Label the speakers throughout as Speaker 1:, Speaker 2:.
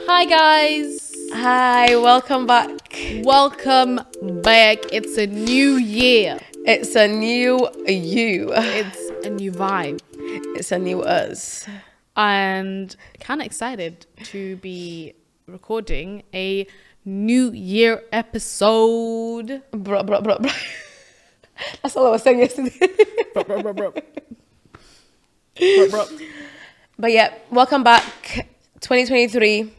Speaker 1: Hi guys.
Speaker 2: Hi, welcome back.
Speaker 1: Welcome back. It's a new year.
Speaker 2: It's a new you.
Speaker 1: It's a new vibe.
Speaker 2: It's a new us.
Speaker 1: And kind of excited to be recording a new year episode.
Speaker 2: Bro. That's all I was saying yesterday.
Speaker 1: Bro.
Speaker 2: But yeah, welcome back. 2023.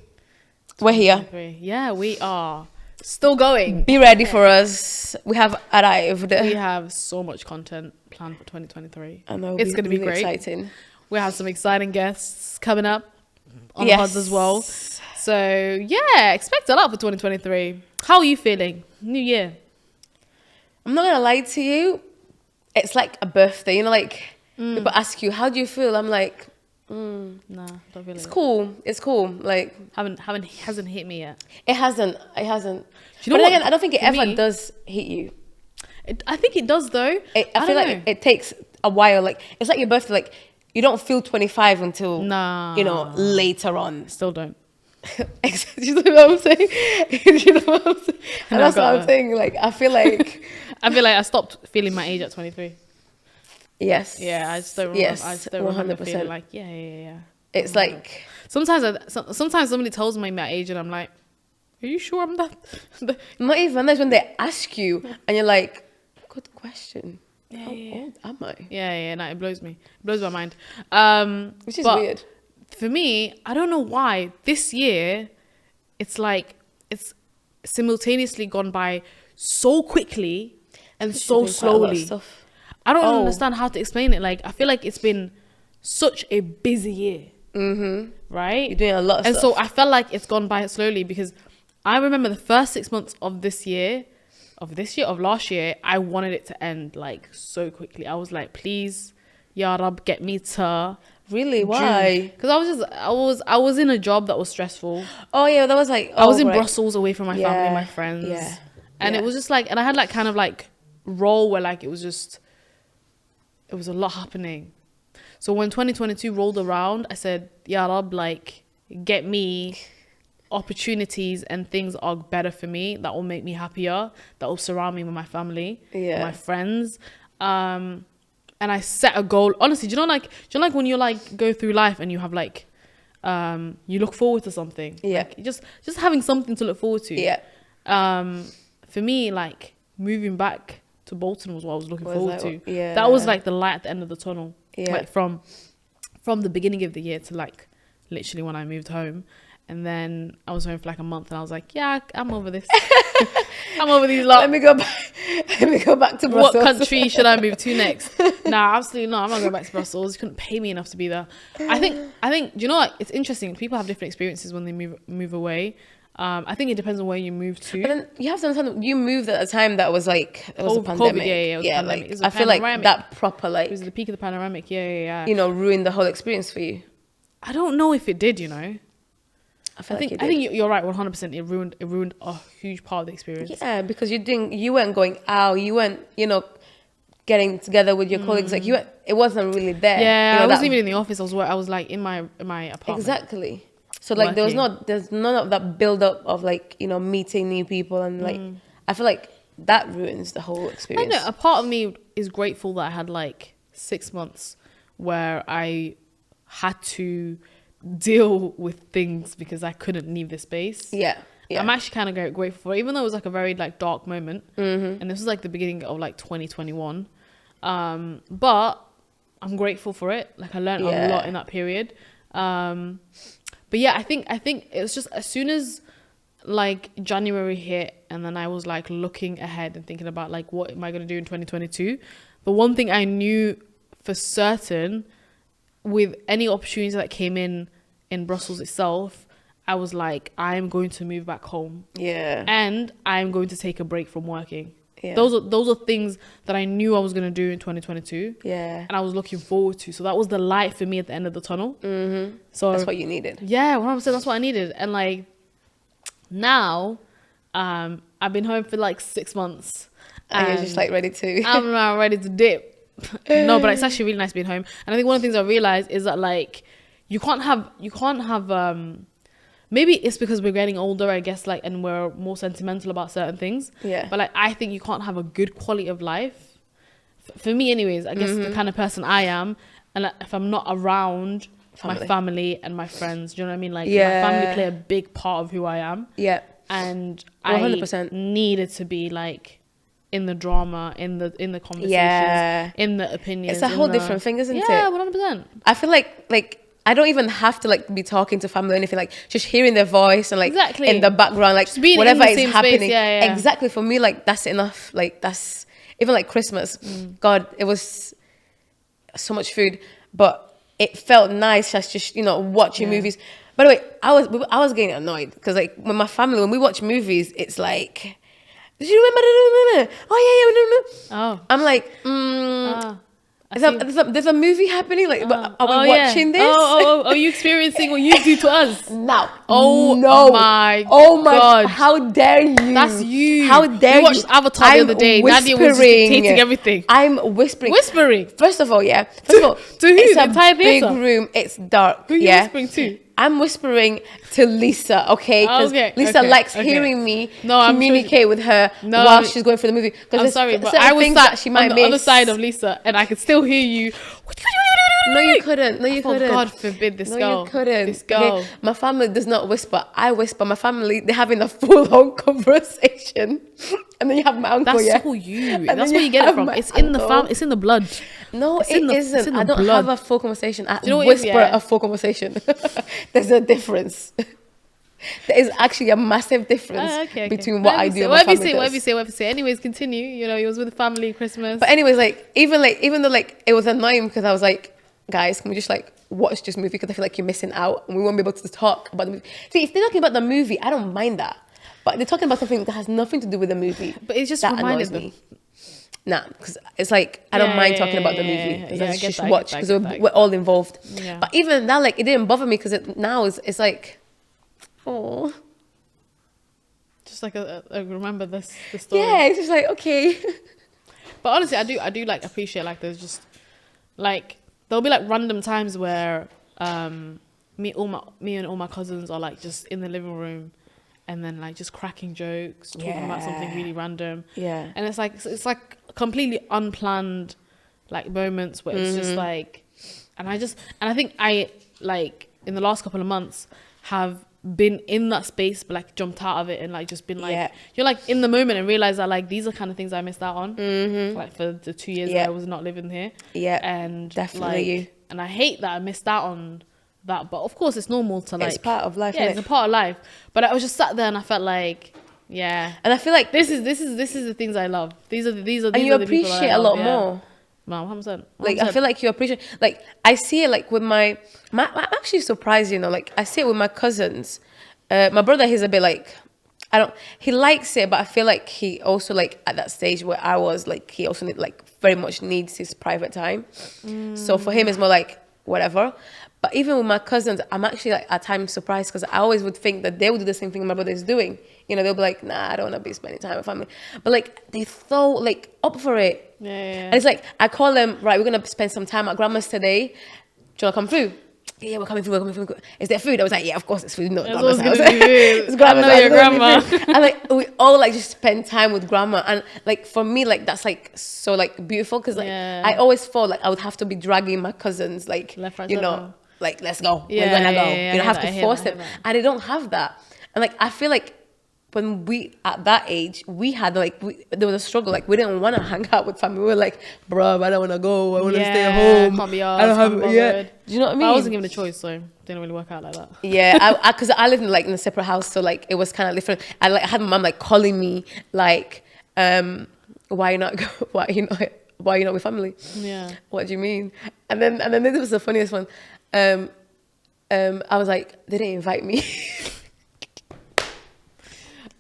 Speaker 2: We're here.
Speaker 1: Yeah, we are still going.
Speaker 2: Be ready for us. We have arrived.
Speaker 1: We have so much content planned for 2023.
Speaker 2: I know.
Speaker 1: It's going to be
Speaker 2: really
Speaker 1: great.
Speaker 2: Exciting.
Speaker 1: We have some exciting guests coming up on the pods as well. So yeah, expect a lot for 2023. How are you feeling? New year.
Speaker 2: I'm not gonna lie to you. It's like a birthday. You know, like people ask you, "How do you feel?" I'm like,
Speaker 1: Nah, don't feel
Speaker 2: "It's
Speaker 1: it.
Speaker 2: cool. It's cool." Like
Speaker 1: Hasn't hit me yet.
Speaker 2: it hasn't.
Speaker 1: Do you know
Speaker 2: But
Speaker 1: what?
Speaker 2: again, I don't think it
Speaker 1: For
Speaker 2: ever
Speaker 1: me,
Speaker 2: does hit you.
Speaker 1: I think it does though.
Speaker 2: I feel like it takes a while. Like it's like your birthday. Like you don't feel 25 until later on.
Speaker 1: Still don't.
Speaker 2: You know what I'm saying? You know what I'm saying? And that's what I'm saying. Like I feel like
Speaker 1: I stopped feeling my age at 23.
Speaker 2: yes.
Speaker 1: Yeah, I just don't remember.
Speaker 2: Yes,
Speaker 1: I just don't remember
Speaker 2: 100%.
Speaker 1: feeling like yeah.
Speaker 2: It's like
Speaker 1: Sometimes somebody tells me my age and I'm like, are you sure I'm that?
Speaker 2: not even that's when they ask you and you're like, good question. How old am I?
Speaker 1: Yeah. No, it blows me. It blows my mind.
Speaker 2: Which is
Speaker 1: but
Speaker 2: weird.
Speaker 1: For me, I don't know why this year, it's like it's simultaneously gone by so quickly and so slowly. I don't understand how to explain it. Like I feel like it's been such a busy year, right?
Speaker 2: You're doing a lot of
Speaker 1: and
Speaker 2: stuff.
Speaker 1: so I felt like it's gone by slowly because I remember the first 6 months of last year, I wanted it to end like so quickly. I was like, please, Ya Rab, get me to
Speaker 2: Really? Why?
Speaker 1: Because I was in a job that was stressful.
Speaker 2: Oh yeah, that was like
Speaker 1: I was in Brussels away from my family and my
Speaker 2: Yeah,
Speaker 1: friends.
Speaker 2: yeah,
Speaker 1: And
Speaker 2: yeah.
Speaker 1: it was just like, and I had like kind of like role where like it was a lot happening. So when 2022 rolled around, I said, Ya Rab, like get me opportunities and things are better for me that will make me happier, that will surround me with my family, my friends. And I set a goal. Honestly, do you know like when you like go through life and you have like you look forward to something?
Speaker 2: Yeah.
Speaker 1: Like just having something to look forward to.
Speaker 2: Yeah.
Speaker 1: For me, like moving back to Bolton was what I was looking forward to.
Speaker 2: Yeah.
Speaker 1: That was like the light at the end of the tunnel.
Speaker 2: Yeah.
Speaker 1: Like from the beginning of the year to like literally when I moved home. And then I was home for like a month and I was like, yeah, I'm over this. I'm over these lot.
Speaker 2: Let me go back to Brussels.
Speaker 1: What country should I move to next? Nah, absolutely not. I'm not going back to Brussels. You couldn't pay me enough to be there. I think, do you know what? It's interesting. People have different experiences when they move away. I think it depends on where you move to.
Speaker 2: But then you have to understand, you moved at a time that was like, it was a pandemic.
Speaker 1: COVID, yeah, it was a pandemic.
Speaker 2: Like,
Speaker 1: It was a
Speaker 2: I feel like
Speaker 1: panoramic.
Speaker 2: that proper, like,
Speaker 1: It was the peak of the panoramic. Yeah.
Speaker 2: ruined the whole experience for you.
Speaker 1: I don't know if it did,
Speaker 2: I think
Speaker 1: I think you're right, 100%. It ruined a huge part of the experience.
Speaker 2: Yeah, because you weren't going out, you weren't, getting together with your colleagues. Like it wasn't really there.
Speaker 1: Yeah, I wasn't even in the office. I was like in my apartment.
Speaker 2: Exactly. So like there's none of that build up of like, meeting new people and like, I feel like that ruins the whole
Speaker 1: I
Speaker 2: experience.
Speaker 1: know, a part of me is grateful that I had like 6 months where I had to deal with things because I couldn't leave this space.
Speaker 2: Yeah.
Speaker 1: I'm actually kind of grateful for it, even though it was like a very like dark moment. And this was like the beginning of like 2021. But I'm grateful for it. Like I learned a lot in that period. But yeah, I think it was just as soon as like January hit and then I was like looking ahead and thinking about like what am I going to do in 2022. The one thing I knew for certain with any opportunity that came in Brussels itself, I was like, I'm going to move back home.
Speaker 2: Yeah.
Speaker 1: And I'm going to take a break from working.
Speaker 2: Yeah.
Speaker 1: Those are things that I knew I was going to do in 2022.
Speaker 2: Yeah.
Speaker 1: And I was looking forward to. So that was the light for me at the end of the tunnel.
Speaker 2: Mm-hmm.
Speaker 1: So
Speaker 2: that's what you needed.
Speaker 1: Yeah, 100%. That's what I needed. And like now, I've been home for like 6 months.
Speaker 2: And you're just like ready to.
Speaker 1: I'm now ready to dip. No, but it's actually really nice being home. And I think one of the things I realized is that like you can't have maybe it's because we're getting older, I guess, like, and we're more sentimental about certain things.
Speaker 2: Yeah.
Speaker 1: But like, I think you can't have a good quality of life. For me, anyways, I guess the kind of person I am, and like, if I'm not around my family and my friends, do you know what I mean? Like, my family play a big part of who I am.
Speaker 2: Yeah.
Speaker 1: And
Speaker 2: 100%.
Speaker 1: I needed to be like in the drama, in the conversations, in the opinions.
Speaker 2: It's a whole different thing, isn't it?
Speaker 1: Yeah, 100%.
Speaker 2: I feel like I don't even have to like be talking to family or anything, like just hearing their voice and like in the background, like whatever is happening. Exactly. For me, like that's enough. Like that's even like Christmas. God, it was so much food, but it felt nice just watching movies. By the way, I was getting annoyed because like with my family, when we watch movies, it's like, did you remember? Oh yeah. Oh, I'm like, there's a movie happening. Like, are we watching this?
Speaker 1: Are you experiencing what you do to us?
Speaker 2: No.
Speaker 1: Oh
Speaker 2: no.
Speaker 1: my
Speaker 2: God! How dare you?
Speaker 1: That's you.
Speaker 2: How dare you?
Speaker 1: We watched Avatar the other day. Nadia was just dictating everything.
Speaker 2: I'm whispering.
Speaker 1: First of all,
Speaker 2: to who?
Speaker 1: It's
Speaker 2: a big room. It's dark.
Speaker 1: Who are you whispering to?
Speaker 2: I'm whispering to Lisa, okay? Because Lisa likes hearing me communicate with her while she's going through the movie.
Speaker 1: I'm sorry, but I was sat on the other side of Lisa, and I could still hear you.
Speaker 2: No, you couldn't.
Speaker 1: God forbid this girl.
Speaker 2: No, you couldn't.
Speaker 1: This girl.
Speaker 2: Okay? My family does not whisper. I whisper. My family, they're having a full-on conversation. And then you have my uncle,
Speaker 1: That's all you. That's where you get it from. It's in the family. It's in the blood.
Speaker 2: No, it isn't. I don't have a full conversation. I whisper a full conversation. There's a difference. There is actually a massive difference between what I do and my family does.
Speaker 1: Whatever you say. Anyways, continue. It was with the family, Christmas.
Speaker 2: But anyways, like, even though like it was annoying because I was like, guys, can we just like watch this movie because I feel like you're missing out and we won't be able to talk about the movie. See, if they're talking about the movie, I don't mind that. But they're talking about something that has nothing to do with the movie.
Speaker 1: But it's just
Speaker 2: that
Speaker 1: reminded
Speaker 2: annoys me. Nah, because it's like I don't mind talking about the movie because I just watch because we're all involved. Yeah. But even that, like, it didn't bother me because now it's like, oh,
Speaker 1: just like a remember the story.
Speaker 2: Yeah, it's just like okay.
Speaker 1: But honestly, I do like appreciate like there's just like there'll be like random times where me and all my cousins are like just in the living room. And then like just cracking jokes, talking about something really random. Yeah. And it's like completely unplanned like moments where it's just like, and I think I like in the last couple of months have been in that space but like jumped out of it and like just been like you're like in the moment and realize that like these are kind of things I missed out on like for the 2 years that I was not living here. And definitely like, and I hate that I missed out on that, but of course it's normal to like,
Speaker 2: it's part of life.
Speaker 1: It's a part of life. But I was just sat there and I felt like, and
Speaker 2: I feel like
Speaker 1: this is the things I love. These are
Speaker 2: and you appreciate a lot more.
Speaker 1: No, 100%.
Speaker 2: Like I feel like you appreciate. Like I see it like with my I'm actually surprised. Like I see it with my cousins. My brother, he's a bit like he likes it, but I feel like he also like at that stage where I was like he also very much needs his private time. So for him, it's more like whatever. But even with my cousins, I'm actually like at times surprised because I always would think that they would do the same thing my brother is doing. They'll be like, nah, I don't want to be spending time with family. But like they're so like up for it.
Speaker 1: Yeah.
Speaker 2: And it's like I call them, right, we're gonna spend some time at grandma's today. Do you wanna come through? Yeah, we're coming through. Is there food? I was like, yeah, of course it's food. No, grandma's house. It's grandma's house.
Speaker 1: Your grandma.
Speaker 2: And like we all like just spend time with grandma, and like for me, like that's like so like beautiful because like I always felt like I would have to be dragging my cousins, like like let's go, we're gonna go. You don't have to force them, and they don't have that. And like I feel like when we at that age, we had like there was a struggle. Like we didn't want to hang out with family. We were like, bro, I don't want to go. I want to stay at home.
Speaker 1: Can't be
Speaker 2: arsed, I don't have. Do you know what I mean?
Speaker 1: I wasn't given a choice, so it didn't really work out like that.
Speaker 2: Yeah, because I lived in a separate house, so like it was kind of different. I had my mom like calling me like, why you not with family? Yeah. What do you mean? And then this was the funniest one. I was like, they didn't invite me.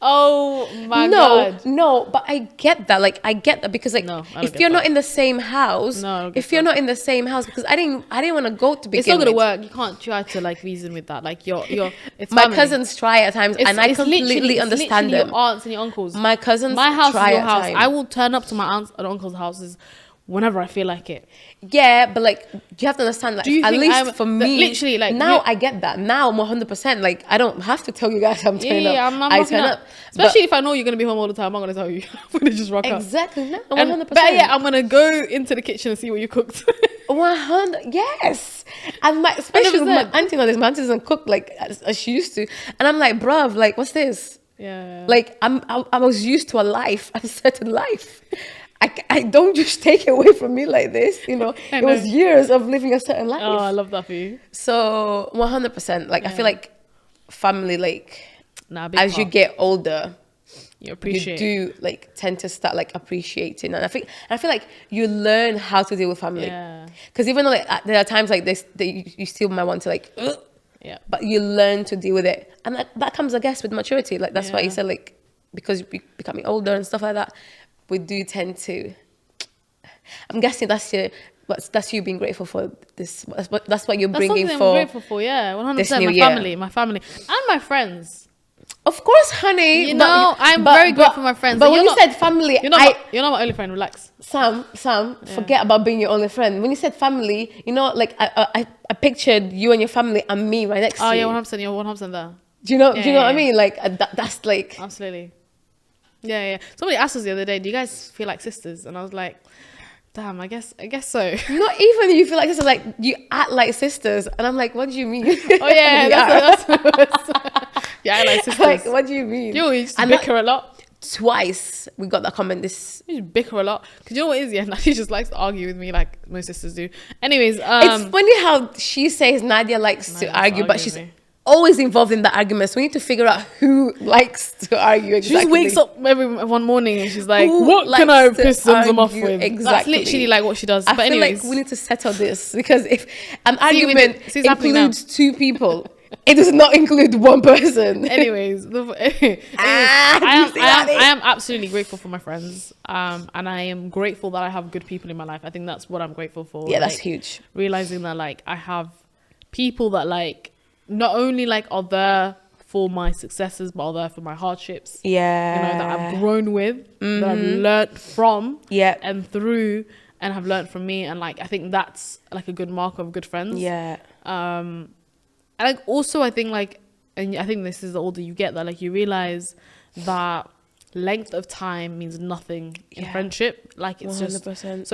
Speaker 1: Oh my God.
Speaker 2: No, but I get that. Like I get that because like if you're not in the same house, because I didn't want to go to begin with.
Speaker 1: It's not gonna work. You can't try to like reason with that. Like it's
Speaker 2: my cousins try at times, and I completely understand them.
Speaker 1: Your aunts and your uncles.
Speaker 2: My cousins,
Speaker 1: my house
Speaker 2: try
Speaker 1: is your
Speaker 2: at
Speaker 1: house.
Speaker 2: times.
Speaker 1: I will turn up to my aunts and uncles' houses whenever I feel like it.
Speaker 2: Yeah, but like you have to understand, like,
Speaker 1: Do you
Speaker 2: at
Speaker 1: think
Speaker 2: least for me,
Speaker 1: literally, like,
Speaker 2: now I get that. Now I'm 100%, like, I don't have to tell you guys I'm turning up.
Speaker 1: I'm
Speaker 2: I
Speaker 1: rocking
Speaker 2: turn up.
Speaker 1: Especially if I know you're gonna be home all the time, I'm not gonna tell you. I'm gonna just rock up.
Speaker 2: Exactly. No,
Speaker 1: And
Speaker 2: 100%.
Speaker 1: but yeah, I'm gonna go into the kitchen and see what you cooked.
Speaker 2: 100, yes. And my, especially with my
Speaker 1: 100%.
Speaker 2: auntie nowadays, my auntie doesn't cook like as she used to, and I'm like, bruv, like, what's this?
Speaker 1: Yeah.
Speaker 2: Like, I was used to a certain life. I don't just take it away from me like this, you know. It was years of living a certain life.
Speaker 1: Oh, I love that for you.
Speaker 2: So 100%, like, I feel like family, like,
Speaker 1: Big
Speaker 2: as you
Speaker 1: part.
Speaker 2: get older,
Speaker 1: You appreciate.
Speaker 2: you do like tend to start like appreciating, and I feel like you learn how to deal with family.
Speaker 1: Yeah.
Speaker 2: Because even though, like, there are times like this that you still might want to, like,
Speaker 1: Yeah.
Speaker 2: but you learn to deal with it, and that comes, I guess, with maturity. Like, that's why you said, like, because you're becoming older and stuff like that, we do tend to. I'm guessing that's you being grateful for this. That's what you're bringing
Speaker 1: something
Speaker 2: for.
Speaker 1: I'm grateful for. Yeah, 100%. My family, and my friends.
Speaker 2: Of course, honey.
Speaker 1: You know, I'm very grateful for my friends.
Speaker 2: But when you said family,
Speaker 1: you're not my only friend. Relax.
Speaker 2: Sam, forget about being your only friend. When you said family, you know, like, I pictured you and your family and me right next to you.
Speaker 1: Oh yeah, 100%. You're 100% there.
Speaker 2: Do you know what I mean? Like, that's like,
Speaker 1: absolutely. Yeah. Somebody asked us the other day, do you guys feel like sisters? And I was like, damn, I guess so.
Speaker 2: not even you feel like sisters, like, you act like sisters, and I'm like, what do you mean?
Speaker 1: Oh yeah, that's yeah, I like sisters.
Speaker 2: Like, what do you mean?
Speaker 1: You just bicker a lot.
Speaker 2: Twice we got that comment.
Speaker 1: You just bicker a lot because you know what it is, yeah. Nadia just likes to argue with me like most sisters do. Anyways,
Speaker 2: it's funny how she says Nadia likes to argue, but she's always involved in the argument. So we need to figure out who likes to argue exactly.
Speaker 1: She just wakes up one morning and she's like, what can I piss them off with?
Speaker 2: Exactly.
Speaker 1: That's literally like what she does.
Speaker 2: I
Speaker 1: but
Speaker 2: feel
Speaker 1: anyways,
Speaker 2: like we need to settle this, because if an argument includes 2 people, it does not include 1 person.
Speaker 1: Anyways, I am absolutely grateful for my friends, and I am grateful that I have good people in my life. I think that's what I'm grateful for.
Speaker 2: Yeah, that's huge.
Speaker 1: Realizing that, like, I have people that, like, not only like are there for my successes, but are there for my hardships.
Speaker 2: Yeah,
Speaker 1: you know, that I've grown with, that I've learned from, and through, and have learned from me. And like, I think that's like a good mark of good friends.
Speaker 2: Yeah.
Speaker 1: And like, also, I think like, and I think this is the older you get, that like you realize that length of time means nothing in friendship. Like, it's
Speaker 2: 100%.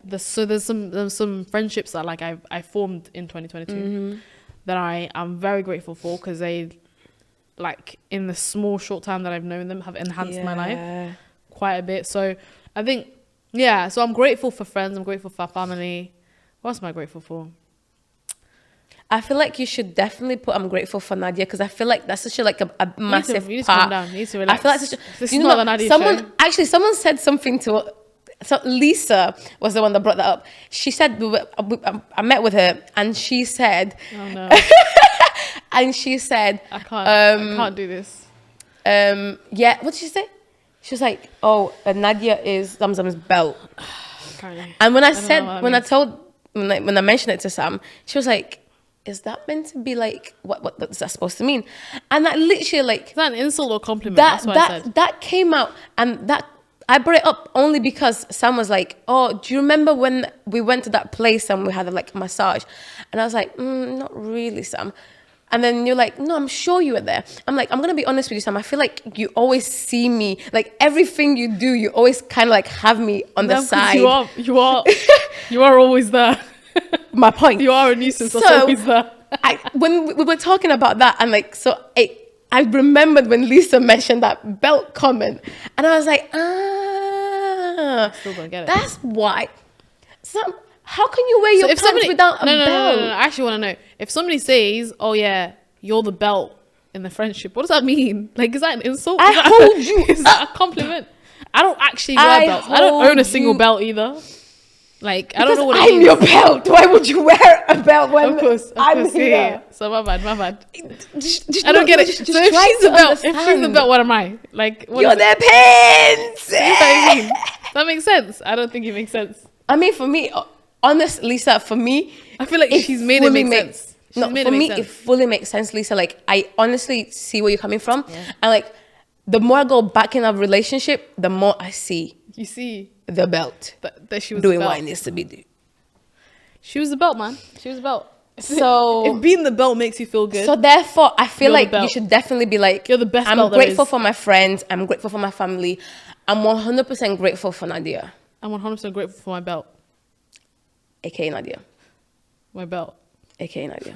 Speaker 1: just so there's some friendships that like I formed in 2022 that I am very grateful for, because they, like, in the small short time that I've known them, have enhanced my life quite a bit. So I think so I'm grateful for friends, I'm grateful for family. What else am I grateful for?
Speaker 2: I feel like you should definitely put I'm grateful for Nadia, because I feel like that's such a massive
Speaker 1: you need to
Speaker 2: part.
Speaker 1: calm down. You need to relax.
Speaker 2: I feel like such a,
Speaker 1: this is not the Nadia show.
Speaker 2: Someone said something to, so Lisa was the one that brought that up. She said, I met with her, and she said,
Speaker 1: oh no.
Speaker 2: And she said,
Speaker 1: I can't do this.
Speaker 2: Yeah, what did she say? She was like, oh, Nadia is Zamzam's belt.
Speaker 1: Apparently.
Speaker 2: And when I mentioned it to Sam, she was like, is that meant to be like, what is that supposed to mean? And that literally, like,
Speaker 1: is that an insult or compliment? That's what I said.
Speaker 2: That came out, and that I brought it up only because Sam was like, oh, do you remember when we went to that place and we had a massage? And I was like, not really, Sam. And then you're like, no, I'm sure you were there. I'm like, I'm going to be honest with you, Sam. I feel like you always see me, like, everything you do, you always kind of like have me on the side.
Speaker 1: You are always there.
Speaker 2: My point.
Speaker 1: You are a nuisance. That's always there.
Speaker 2: When we were talking about that, and like, so I remembered when Lisa mentioned that belt comment, and I was like,
Speaker 1: I still don't get it.
Speaker 2: That's why. So how can you wear your pants without a belt?
Speaker 1: No. I actually want to know, if somebody says, "Oh yeah, you're the belt in the friendship," what does that mean? Like, is that an insult? Is that a compliment? I don't actually wear belts. I don't own a single belt either. Like, I don't know what it is.
Speaker 2: I'm your belt. Why would you wear a belt when
Speaker 1: of course,
Speaker 2: I'm here?
Speaker 1: Yeah. So my bad. I don't get it. So if she's the belt, what am I? Like, what
Speaker 2: you're their pants.
Speaker 1: That makes sense. I don't think it makes sense.
Speaker 2: I mean, for me, honestly, Lisa, for me,
Speaker 1: I feel like she's made it make sense.
Speaker 2: No, for me, it fully makes sense, Lisa. Like, I honestly see where you're coming from, and like, the more I go back in a relationship, the more I see
Speaker 1: You see
Speaker 2: the belt
Speaker 1: that she was
Speaker 2: doing
Speaker 1: the
Speaker 2: what
Speaker 1: belt.
Speaker 2: it needs to be done.
Speaker 1: She was the belt, man. She was the belt.
Speaker 2: So
Speaker 1: if being the belt makes you feel good,
Speaker 2: So therefore, I feel
Speaker 1: You're the
Speaker 2: like you
Speaker 1: belt.
Speaker 2: should definitely be like,
Speaker 1: You're the best
Speaker 2: I'm
Speaker 1: belt there
Speaker 2: grateful
Speaker 1: is.
Speaker 2: for my friends. I'm grateful for my family. I'm 100% grateful for Nadia,
Speaker 1: I'm 100% grateful for my belt.
Speaker 2: aka Nadia,
Speaker 1: My belt.
Speaker 2: aka Nadia.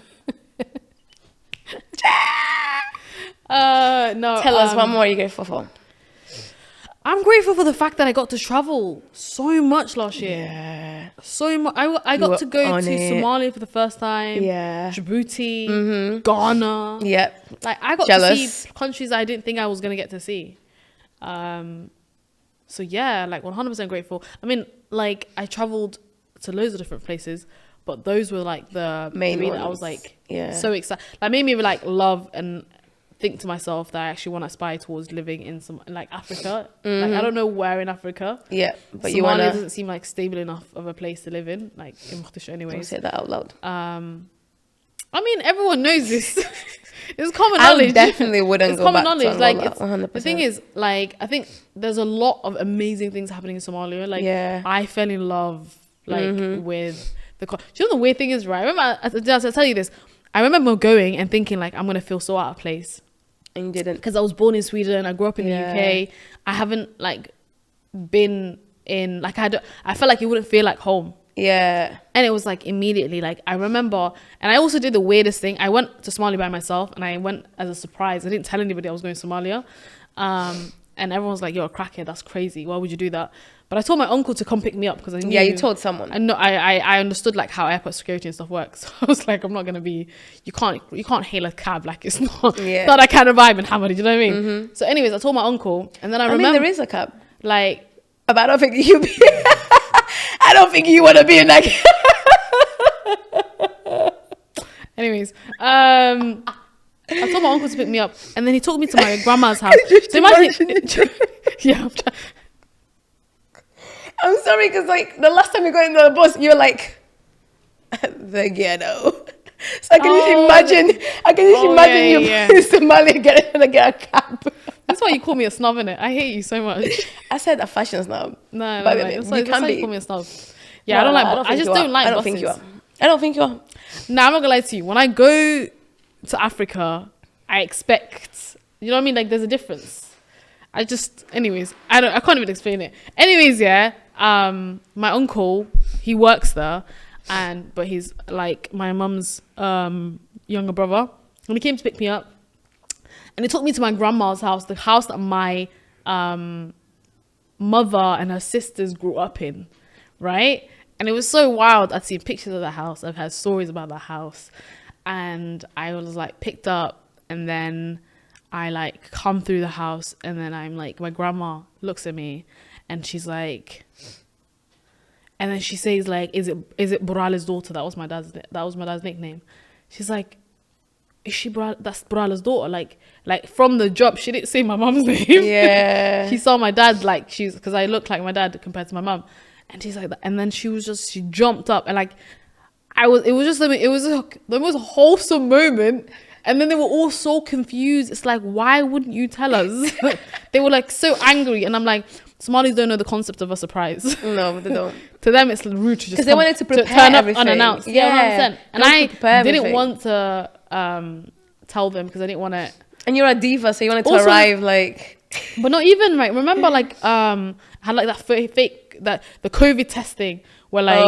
Speaker 1: No.
Speaker 2: Tell us, what more are you grateful for?
Speaker 1: I'm grateful for the fact that I got to travel so much last year.
Speaker 2: Yeah.
Speaker 1: So much. I
Speaker 2: You
Speaker 1: got
Speaker 2: were
Speaker 1: to go
Speaker 2: on
Speaker 1: to
Speaker 2: it.
Speaker 1: Somalia for the first time.
Speaker 2: Yeah.
Speaker 1: Djibouti, Ghana.
Speaker 2: Yep.
Speaker 1: Like I got to
Speaker 2: Jealous.
Speaker 1: see countries I didn't think I was gonna get to see. So yeah, like 100% grateful. I mean, like I traveled to loads of different places, but those were like the
Speaker 2: Main
Speaker 1: three that I
Speaker 2: ones.
Speaker 1: was like
Speaker 2: Yeah.
Speaker 1: so excited. Like made me like love and think to myself that I actually want to aspire towards living in some like Africa. Like I don't know where in Africa.
Speaker 2: Yeah. But
Speaker 1: Somalia
Speaker 2: you want to
Speaker 1: doesn't seem like stable enough of a place to live in, like in Mogadishu anyways.
Speaker 2: say that out loud.
Speaker 1: I mean, everyone knows this. It's common
Speaker 2: I
Speaker 1: knowledge.
Speaker 2: definitely wouldn't
Speaker 1: It's
Speaker 2: go
Speaker 1: common
Speaker 2: back to
Speaker 1: knowledge. Like,
Speaker 2: Angola,
Speaker 1: it's,
Speaker 2: 100%.
Speaker 1: the thing is, like, I think there's a lot of amazing things happening in Somalia. Like,
Speaker 2: Yeah.
Speaker 1: I fell in love, like, with the. Do you know the weird thing is, right? I remember, I'll tell you this. I remember going and thinking, like, I'm gonna feel so out of place
Speaker 2: And you didn't.
Speaker 1: because I was born in Sweden. I grew up in the
Speaker 2: Yeah.
Speaker 1: UK. I haven't like been in like I felt like it wouldn't feel like home.
Speaker 2: Yeah.
Speaker 1: And it was like immediately, like I remember, and I also did the weirdest thing. I went to Somalia by myself, and I went as a surprise. I didn't tell anybody I was going to Somalia, and everyone was like, "You're a crackhead. That's crazy. Why would you do that?" But I told my uncle to come pick me up because I knew.
Speaker 2: Yeah, you told someone.
Speaker 1: I know. I understood like how airport security and stuff works. So I was like, I'm not gonna be. You can't hail a cab like it's not.
Speaker 2: Yeah.
Speaker 1: Not that kind of vibe in Hamad. Do you know what I mean? So, anyways, I told my uncle, and then I
Speaker 2: I mean,
Speaker 1: remember
Speaker 2: there is a cab.
Speaker 1: like.
Speaker 2: But I don't think you be. I don't think you want to be in that.
Speaker 1: Anyways, I told my uncle to pick me up, and then he took me to my grandma's house. So imagine, yeah,
Speaker 2: I'm sorry, because like the last time you got in the bus, you were like the ghetto. So I can just imagine. I can just imagine you in Somalia getting to get a cab.
Speaker 1: That's why you call me a snob, innit? I hate you so much.
Speaker 2: I said a fashion snob.
Speaker 1: No,
Speaker 2: But
Speaker 1: that's
Speaker 2: you
Speaker 1: why
Speaker 2: be.
Speaker 1: you call me a snob. Yeah, I don't like. I just don't like.
Speaker 2: I don't
Speaker 1: buses.
Speaker 2: think you are. I don't think you are.
Speaker 1: Nah, I'm not gonna lie to you. When I go to Africa, I expect. You know what I mean? Like, there's a difference. Anyways, I can't even explain it. Anyways, yeah. My uncle, he works there, but he's like my mum's younger brother, and he came to pick me up, and he took me to my grandma's house, the house that my mother and her sisters grew up in, right? And it was so wild. I'd seen pictures of the house. I've heard stories about the house, and I was like picked up, and then I like come through the house, and then I'm like, my grandma looks at me, and she's like, and then she says like, is it Burala's daughter? That was my dad's nickname. She's like, is she that's Burala's daughter? Like from the jump, she didn't say my mum's name.
Speaker 2: Yeah.
Speaker 1: She saw my dad, like because I look like my dad compared to my mum, and she's like that. And then she jumped up, and like it was the most wholesome moment. And then they were all so confused. It's like, why wouldn't you tell us? They were like so angry, and I'm like, Somalis don't know the concept of a surprise.
Speaker 2: No, they don't.
Speaker 1: To them, it's rude to just
Speaker 2: because they wanted to prepare
Speaker 1: turn up
Speaker 2: everything.
Speaker 1: unannounced.
Speaker 2: Yeah,
Speaker 1: 100%. And I didn't
Speaker 2: everything.
Speaker 1: want to tell them because I didn't want to.
Speaker 2: And you're a diva, so you wanted to
Speaker 1: Also,
Speaker 2: arrive like.
Speaker 1: But not even right. Remember, like I had like that fake the COVID testing where like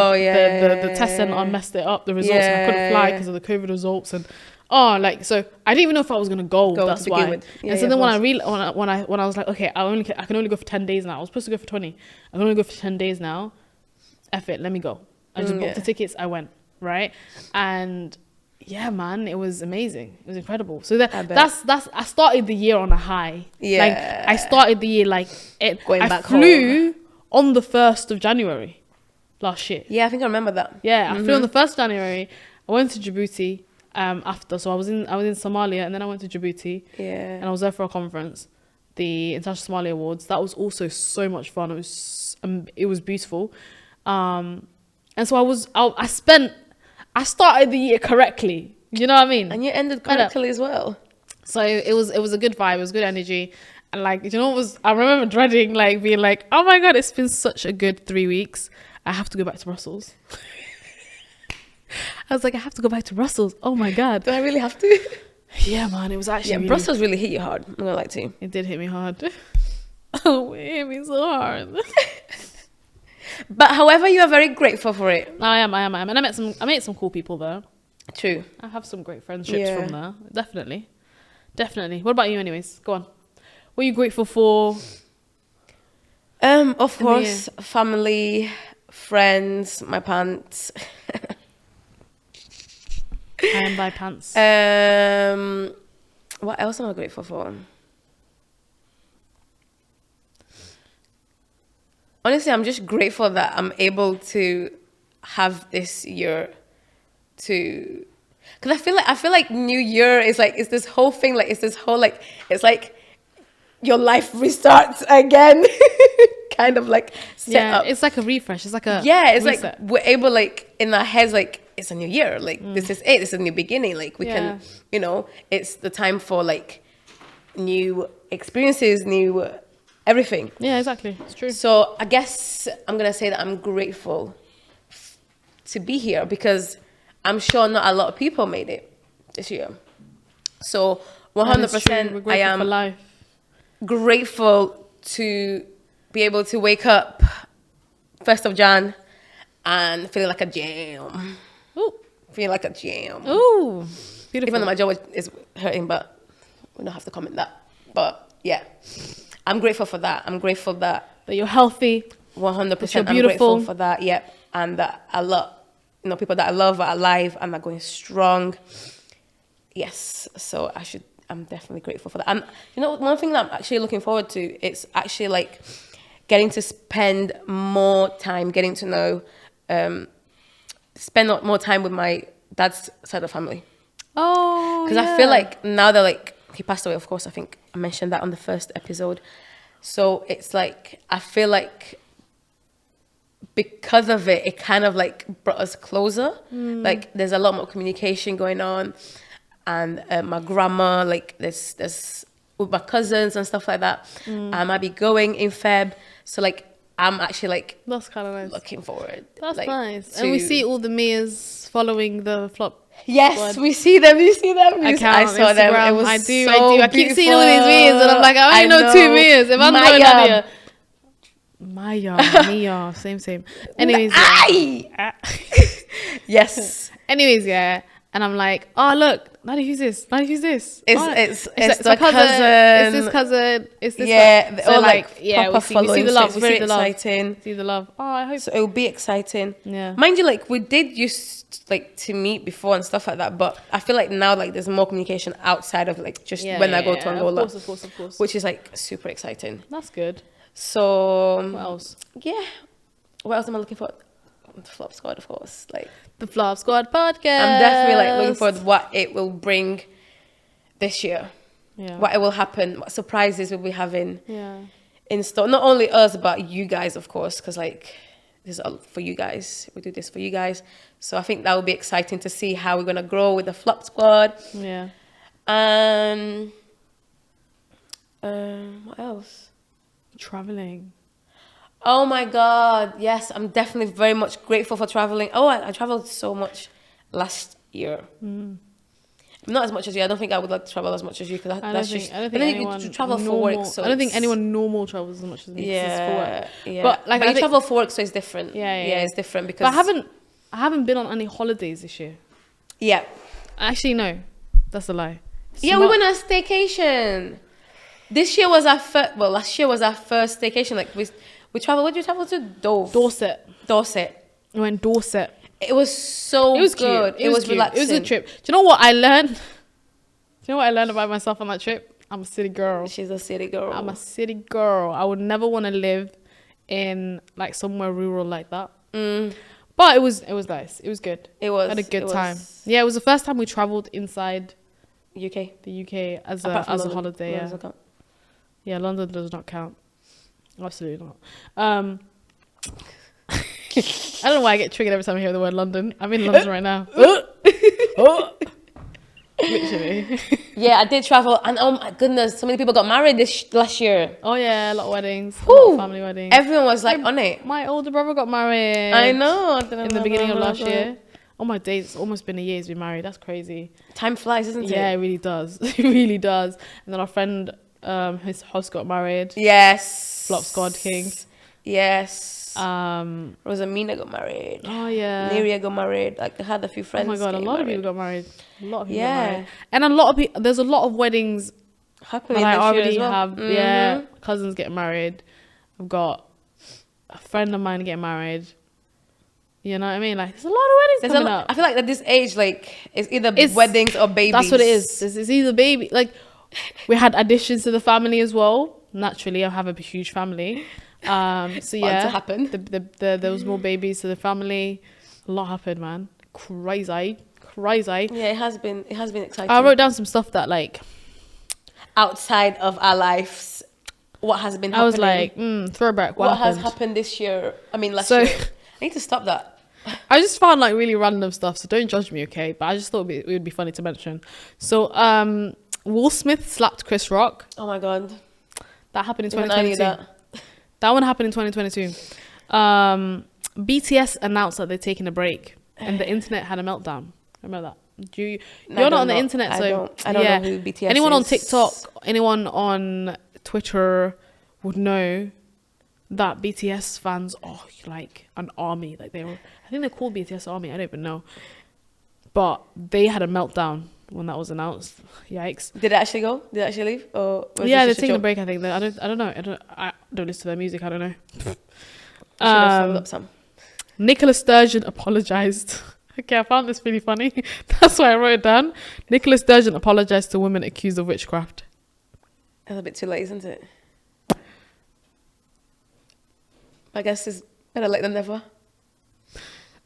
Speaker 1: the test center messed it up, the results, and I couldn't fly because of the COVID results and. Oh, like so! I didn't even know if I was gonna go. That's why.
Speaker 2: Yeah,
Speaker 1: and so then when I was like, okay, I can only go for 10 days now. I was supposed to go for 20. I can only go for 10 days now. F it, let me go. I just booked the tickets. I went right, and yeah, man, it was amazing. It was incredible. So that's I started the year on a high.
Speaker 2: Yeah,
Speaker 1: like I started the year like
Speaker 2: going
Speaker 1: I
Speaker 2: back
Speaker 1: flew on the 1st of January last year.
Speaker 2: Yeah, I think I remember that.
Speaker 1: Yeah, I flew on the 1st of January. I went to Djibouti. After, so I was in Somalia, and then I went to Djibouti, and I was there for a conference, the International Somalia Awards. That was also so much fun. It was beautiful, and so I started the year correctly. You know what I mean?
Speaker 2: And you ended correctly as well.
Speaker 1: So it was a good vibe. It was good energy, And like, you know what was, I remember dreading, like being like, oh my God, it's been such a good 3 weeks. I have to go back to Brussels. I was like, I have to go back to Brussels. Oh my God.
Speaker 2: Do I really have to?
Speaker 1: Yeah, man, it was actually really,
Speaker 2: Brussels really hit you hard. I'm gonna lie to you.
Speaker 1: it did hit me hard. Oh, it hit me so hard.
Speaker 2: But however, you are very grateful for it.
Speaker 1: I am. And I met some cool people there.
Speaker 2: True.
Speaker 1: I have some great friendships from there. Definitely. What about you anyways? Go on. What are you grateful for?
Speaker 2: Of course, family, friends, my pants.
Speaker 1: And my pants.
Speaker 2: What else am I grateful for? Honestly, I'm just grateful that I'm able to have this year to, because I feel like New Year is like, it's this whole thing, like it's this whole like, it's like your life restarts again. Kind of like set up.
Speaker 1: It's like a refresh. It's like a
Speaker 2: it's
Speaker 1: reset.
Speaker 2: like we're able, like in our heads, like it's a new year, like this is it, this is a new beginning, like we can, you know, it's the time for like new experiences, new everything.
Speaker 1: Yeah, exactly. It's true.
Speaker 2: So I guess I'm gonna say that I'm grateful to be here, because I'm sure not a lot of people made it this year. So 100% I am
Speaker 1: for life.
Speaker 2: Grateful to be able to wake up 1st of Jan and feeling like a jam.
Speaker 1: Ooh.
Speaker 2: Feeling like a jam.
Speaker 1: Ooh. Beautiful.
Speaker 2: Even though my jaw is hurting, but we don't have to comment that. But yeah, I'm grateful for that. I'm grateful that
Speaker 1: you're healthy.
Speaker 2: 100%.
Speaker 1: You're beautiful.
Speaker 2: I'm grateful for that. Yeah. And that a lot, you know, people that I love are alive and are going strong. Yes. So I'm definitely grateful for that. And you know, one thing that I'm actually looking forward to, it's actually like getting to spend more time getting to know, spend more time with my dad's side of the family.
Speaker 1: Oh,
Speaker 2: because I feel like now that like he passed away, of course, I think I mentioned that on the first episode. So it's like, I feel like because of it, it kind of like brought us closer. Like there's a lot more communication going on. And my grandma, like there's with my cousins and stuff like that. I might be going in Feb. So like, I'm actually like,
Speaker 1: that's kind of nice.
Speaker 2: Looking forward.
Speaker 1: That's
Speaker 2: like,
Speaker 1: nice. And we see all the Mias following the flop.
Speaker 2: Yes, we see them. You see them.
Speaker 1: I
Speaker 2: saw
Speaker 1: Instagram.
Speaker 2: them. It was
Speaker 1: I do.
Speaker 2: So
Speaker 1: I keep seeing all these Mias, and I'm like, I only know 2 Mias. If I'm going Nadia. Mia, same. Anyways,
Speaker 2: yes.
Speaker 1: Anyways, yeah. And I'm like, oh look, Nadia, who's this?
Speaker 2: It's
Speaker 1: my cousin. It's this cousin. It's this.
Speaker 2: Yeah.
Speaker 1: So like,
Speaker 2: we see the love.
Speaker 1: It's
Speaker 2: very exciting.
Speaker 1: See the love. Oh, I hope
Speaker 2: so. It will be exciting.
Speaker 1: Yeah.
Speaker 2: Mind you, like we did used like to meet before and stuff like that, but I feel like now like there's more communication outside of like just when I go to Angola.
Speaker 1: Of course.
Speaker 2: Which is like super exciting.
Speaker 1: That's good.
Speaker 2: So
Speaker 1: what else?
Speaker 2: Yeah. What else am I looking for? The Flop Squad, of course. Like
Speaker 1: the Flop Squad podcast.
Speaker 2: I'm definitely like looking forward to what it will bring this year. Yeah. What it will happen. What surprises we'll be having.
Speaker 1: Yeah.
Speaker 2: In store. Not only us, but you guys, of course, because like this is all for you guys. We do this for you guys. So I think that will be exciting to see how we're gonna grow with the Flop Squad.
Speaker 1: Yeah.
Speaker 2: What else?
Speaker 1: Traveling.
Speaker 2: Oh my God, yes, I'm definitely very much grateful for traveling. Oh, I traveled so much last year. Not as much as you. I don't think I would like to travel as much as you, because I don't think anyone you travel
Speaker 1: normal,
Speaker 2: for work. So
Speaker 1: I don't think anyone normal travels as much as me.
Speaker 2: Yeah,
Speaker 1: yeah. But like,
Speaker 2: you travel for work, so it's different.
Speaker 1: Yeah,
Speaker 2: it's different because
Speaker 1: but I haven't been on any holidays this year.
Speaker 2: Yeah,
Speaker 1: actually no, that's a lie.
Speaker 2: We went on a staycation. This year was our first. Well, last year was our first staycation. Like we traveled. Where did you travel to? Dorset.
Speaker 1: We went Dorset.
Speaker 2: It was so good. It was relaxing.
Speaker 1: It was a good trip. Do you know what I learned? About myself on that trip? I'm a city girl.
Speaker 2: She's a city girl.
Speaker 1: I'm a city girl. I would never want to live in like somewhere rural like that. But it was nice. It was good.
Speaker 2: It was.
Speaker 1: I had a good time. Yeah, it was the first time we traveled inside
Speaker 2: UK.
Speaker 1: The UK as a holiday.
Speaker 2: Yeah.
Speaker 1: Yeah, London does not count. Absolutely not. I don't know why I get triggered every time I hear the word London. I'm in London right now. Literally.
Speaker 2: Yeah, I did travel, and oh my goodness, so many people got married last year.
Speaker 1: Oh yeah, a lot of weddings, a lot of family weddings.
Speaker 2: Everyone was like on it.
Speaker 1: My older brother got married.
Speaker 2: I know.
Speaker 1: In the beginning of last year. Oh my days, it's almost been a year he's been married. That's crazy.
Speaker 2: Time flies, isn't it?
Speaker 1: Yeah, it really does. It really does. And then our friend, his host got married.
Speaker 2: Yes.
Speaker 1: Flop Squad King.
Speaker 2: Yes.
Speaker 1: Rosamina
Speaker 2: got married.
Speaker 1: Oh yeah.
Speaker 2: Neria got married. Like I had a few friends.
Speaker 1: Oh my god, a lot of people got married. A lot of people got married.
Speaker 2: Yeah.
Speaker 1: And a lot of people. There's a lot of weddings
Speaker 2: Happening
Speaker 1: that I
Speaker 2: this year
Speaker 1: already
Speaker 2: as well.
Speaker 1: have. Yeah, cousins getting married. I've got a friend of mine getting married. You know what I mean? Like there's a lot of weddings coming up.
Speaker 2: I feel like at this age, like it's either weddings or babies.
Speaker 1: That's what it is. It's either baby. Like we had additions to the family as well. Naturally, I have a huge family. So yeah,
Speaker 2: to happen.
Speaker 1: There was more babies to the family. A lot happened, man. Crazy.
Speaker 2: Yeah, it has been exciting.
Speaker 1: I wrote down some stuff that like
Speaker 2: outside of our lives, what has been happening.
Speaker 1: I was like, throwback. What
Speaker 2: has happened this year? I mean, last year. I need to stop that.
Speaker 1: I just found like really random stuff, so don't judge me, okay? But I just thought it would be funny to mention. So, Will Smith slapped Chris Rock.
Speaker 2: Oh my god,
Speaker 1: that happened in 2022. That one happened in 2022. BTS announced that they're taking a break, and the internet had a meltdown. Remember that? You're not on the internet, so
Speaker 2: I don't know who BTS
Speaker 1: anyone
Speaker 2: is.
Speaker 1: on TikTok, anyone on Twitter would know that BTS fans are like an army. Like I think they're called BTS Army. I don't even know, but they had a meltdown when that was announced. Yikes!
Speaker 2: Did it actually go? Did it actually leave? Or
Speaker 1: yeah, they're taking a break. I think. I don't know. I don't listen to their music. I don't know.
Speaker 2: Up some.
Speaker 1: Nicola Sturgeon apologized. Okay, I found this really funny. That's why I wrote it down. Nicola Sturgeon apologized to women accused of witchcraft.
Speaker 2: That's a bit too late, isn't it? I guess it's better late than never.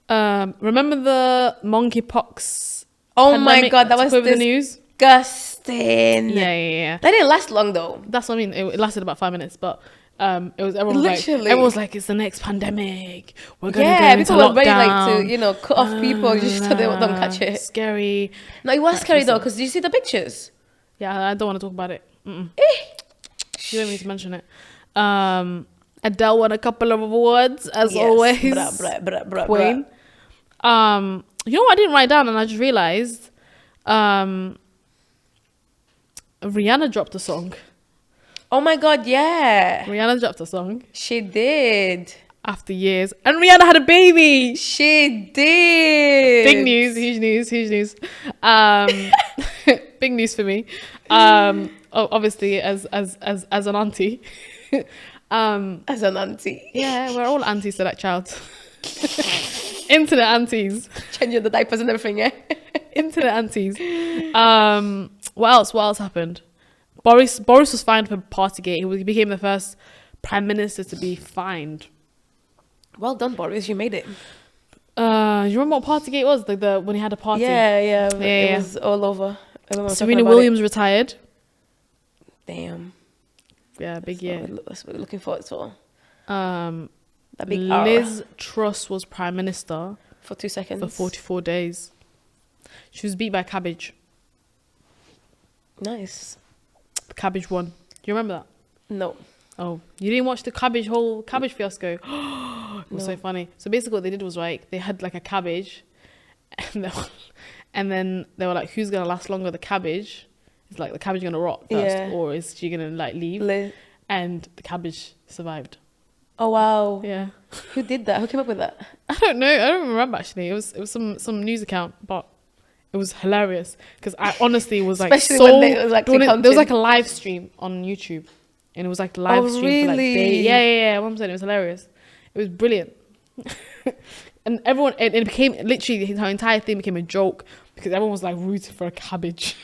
Speaker 1: Remember the monkeypox?
Speaker 2: Oh my god, that was
Speaker 1: the news.
Speaker 2: Disgusting.
Speaker 1: Yeah.
Speaker 2: That didn't last long though.
Speaker 1: That's what I mean. It lasted about 5 minutes, but it was everyone was like, it's the next pandemic. We're gonna go into
Speaker 2: people were ready
Speaker 1: lockdown.
Speaker 2: like to cut off people just so they don't catch it.
Speaker 1: Scary.
Speaker 2: No, it was scary though, because did you see the pictures?
Speaker 1: Yeah, I don't want to talk about it. You don't need to mention it. Adele won a couple of awads as always. Queen. You know what I didn't write down and I just realized Rihanna dropped a song.
Speaker 2: Oh my god, yeah.
Speaker 1: Rihanna dropped a song.
Speaker 2: She did.
Speaker 1: After years. And Rihanna had a baby.
Speaker 2: She did.
Speaker 1: Big news, huge news. Big news for me. Obviously as an auntie.
Speaker 2: As an auntie.
Speaker 1: Yeah, we're all aunties to that child. Internet aunties.
Speaker 2: Changing the diapers and everything, yeah.
Speaker 1: Internet aunties. What else happened? Boris was fined for Partygate. He became the first prime minister to be fined.
Speaker 2: Well done, Boris. You made it.
Speaker 1: You remember what Partygate was? Like when he had a party.
Speaker 2: Yeah. It was all over.
Speaker 1: Serena Williams retired.
Speaker 2: Damn.
Speaker 1: Yeah, big year.
Speaker 2: That's what we're looking forward to.
Speaker 1: That big Liz Truss was prime minister
Speaker 2: for 2 seconds.
Speaker 1: For 44 days. She was beat by Cabbage.
Speaker 2: Nice.
Speaker 1: Cabbage won. Do you remember that?
Speaker 2: No.
Speaker 1: Oh, you didn't watch the whole cabbage fiasco? It was so funny. So basically what they did was like, they had like a cabbage and then they were like, who's going to last longer, the cabbage? Is like the cabbage going to rot first or is she going to like leave? And the cabbage survived.
Speaker 2: Oh, wow.
Speaker 1: Yeah.
Speaker 2: Who did that? Who came up with that?
Speaker 1: I don't know. I don't remember actually. It was some news account, but it was hilarious because I honestly was like,
Speaker 2: especially when it was like
Speaker 1: there was like a live stream on YouTube, and it was like live stream for like days. Yeah. What I'm saying, it was hilarious. It was brilliant, and everyone it became literally her entire thing became a joke because everyone was like rooting for a cabbage.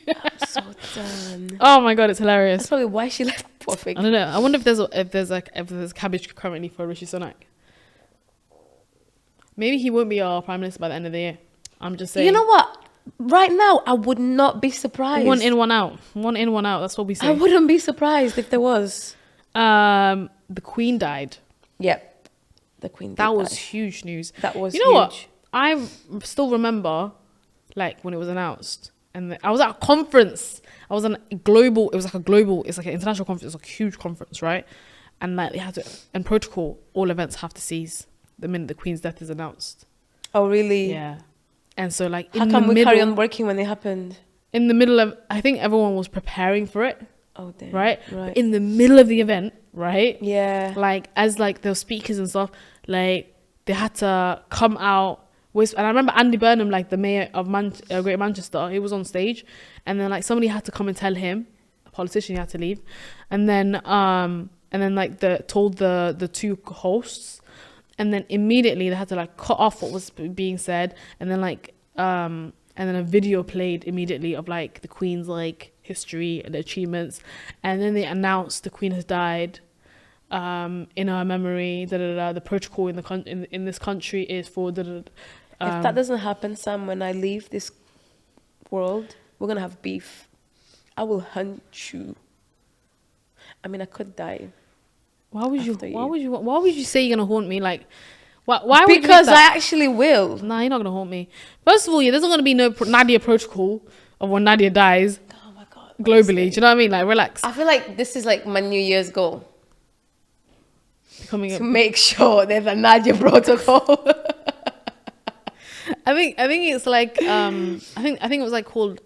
Speaker 2: I'm so done.
Speaker 1: Oh my god, it's hilarious.
Speaker 2: That's probably why she left. Poor thing.
Speaker 1: I don't know. I wonder if there's cabbage currently for Rishi Sunak. Maybe he won't be our prime minister by the end of the year. I'm just saying.
Speaker 2: You know what? Right now, I would not be surprised.
Speaker 1: One in, one out. One in, one out. That's what we say.
Speaker 2: I wouldn't be surprised if there was.
Speaker 1: The Queen died.
Speaker 2: Yep. The Queen
Speaker 1: died. That was huge news.
Speaker 2: That was
Speaker 1: huge. You know what? I still remember, like, when it was announced. and I was at a conference. I was on a global. It was like a global. It's like an international conference. It's like a huge conference, right? And like they had to, and protocol, all events have to cease the minute the Queen's death is announced.
Speaker 2: Oh, really?
Speaker 1: Yeah. And so like,
Speaker 2: how come we carry on working when it happened?
Speaker 1: In the middle of, I think everyone was preparing for it.
Speaker 2: Oh, damn.
Speaker 1: Right.
Speaker 2: Right.
Speaker 1: But in the middle of the event, right?
Speaker 2: Yeah.
Speaker 1: Like as like the speakers and stuff, like they had to come out with, and I remember Andy Burnham, like the mayor of Greater Manchester, he was on stage, and then like somebody had to come and tell him, a politician, he had to leave, and then like told the two hosts, and then immediately they had to like cut off what was being said, and then like and then a video played immediately of like the Queen's like history and achievements, and then they announced the Queen has died. In our memory, the protocol in this country is for
Speaker 2: if that doesn't happen, Sam, when I leave this world, we're gonna have beef. I will hunt you. I mean, I could die.
Speaker 1: Why would you say you're gonna haunt me? Like, why?
Speaker 2: Because I actually will.
Speaker 1: Nah, you're not gonna haunt me. First of all, there's not gonna be no Nadia protocol of when Nadia dies.
Speaker 2: Oh my God.
Speaker 1: Globally, honestly. Do you know what I mean? Like, relax.
Speaker 2: I feel like this is like my New Year's goal.
Speaker 1: To
Speaker 2: make sure there's a Nadia protocol.
Speaker 1: I think it's like I think it was like called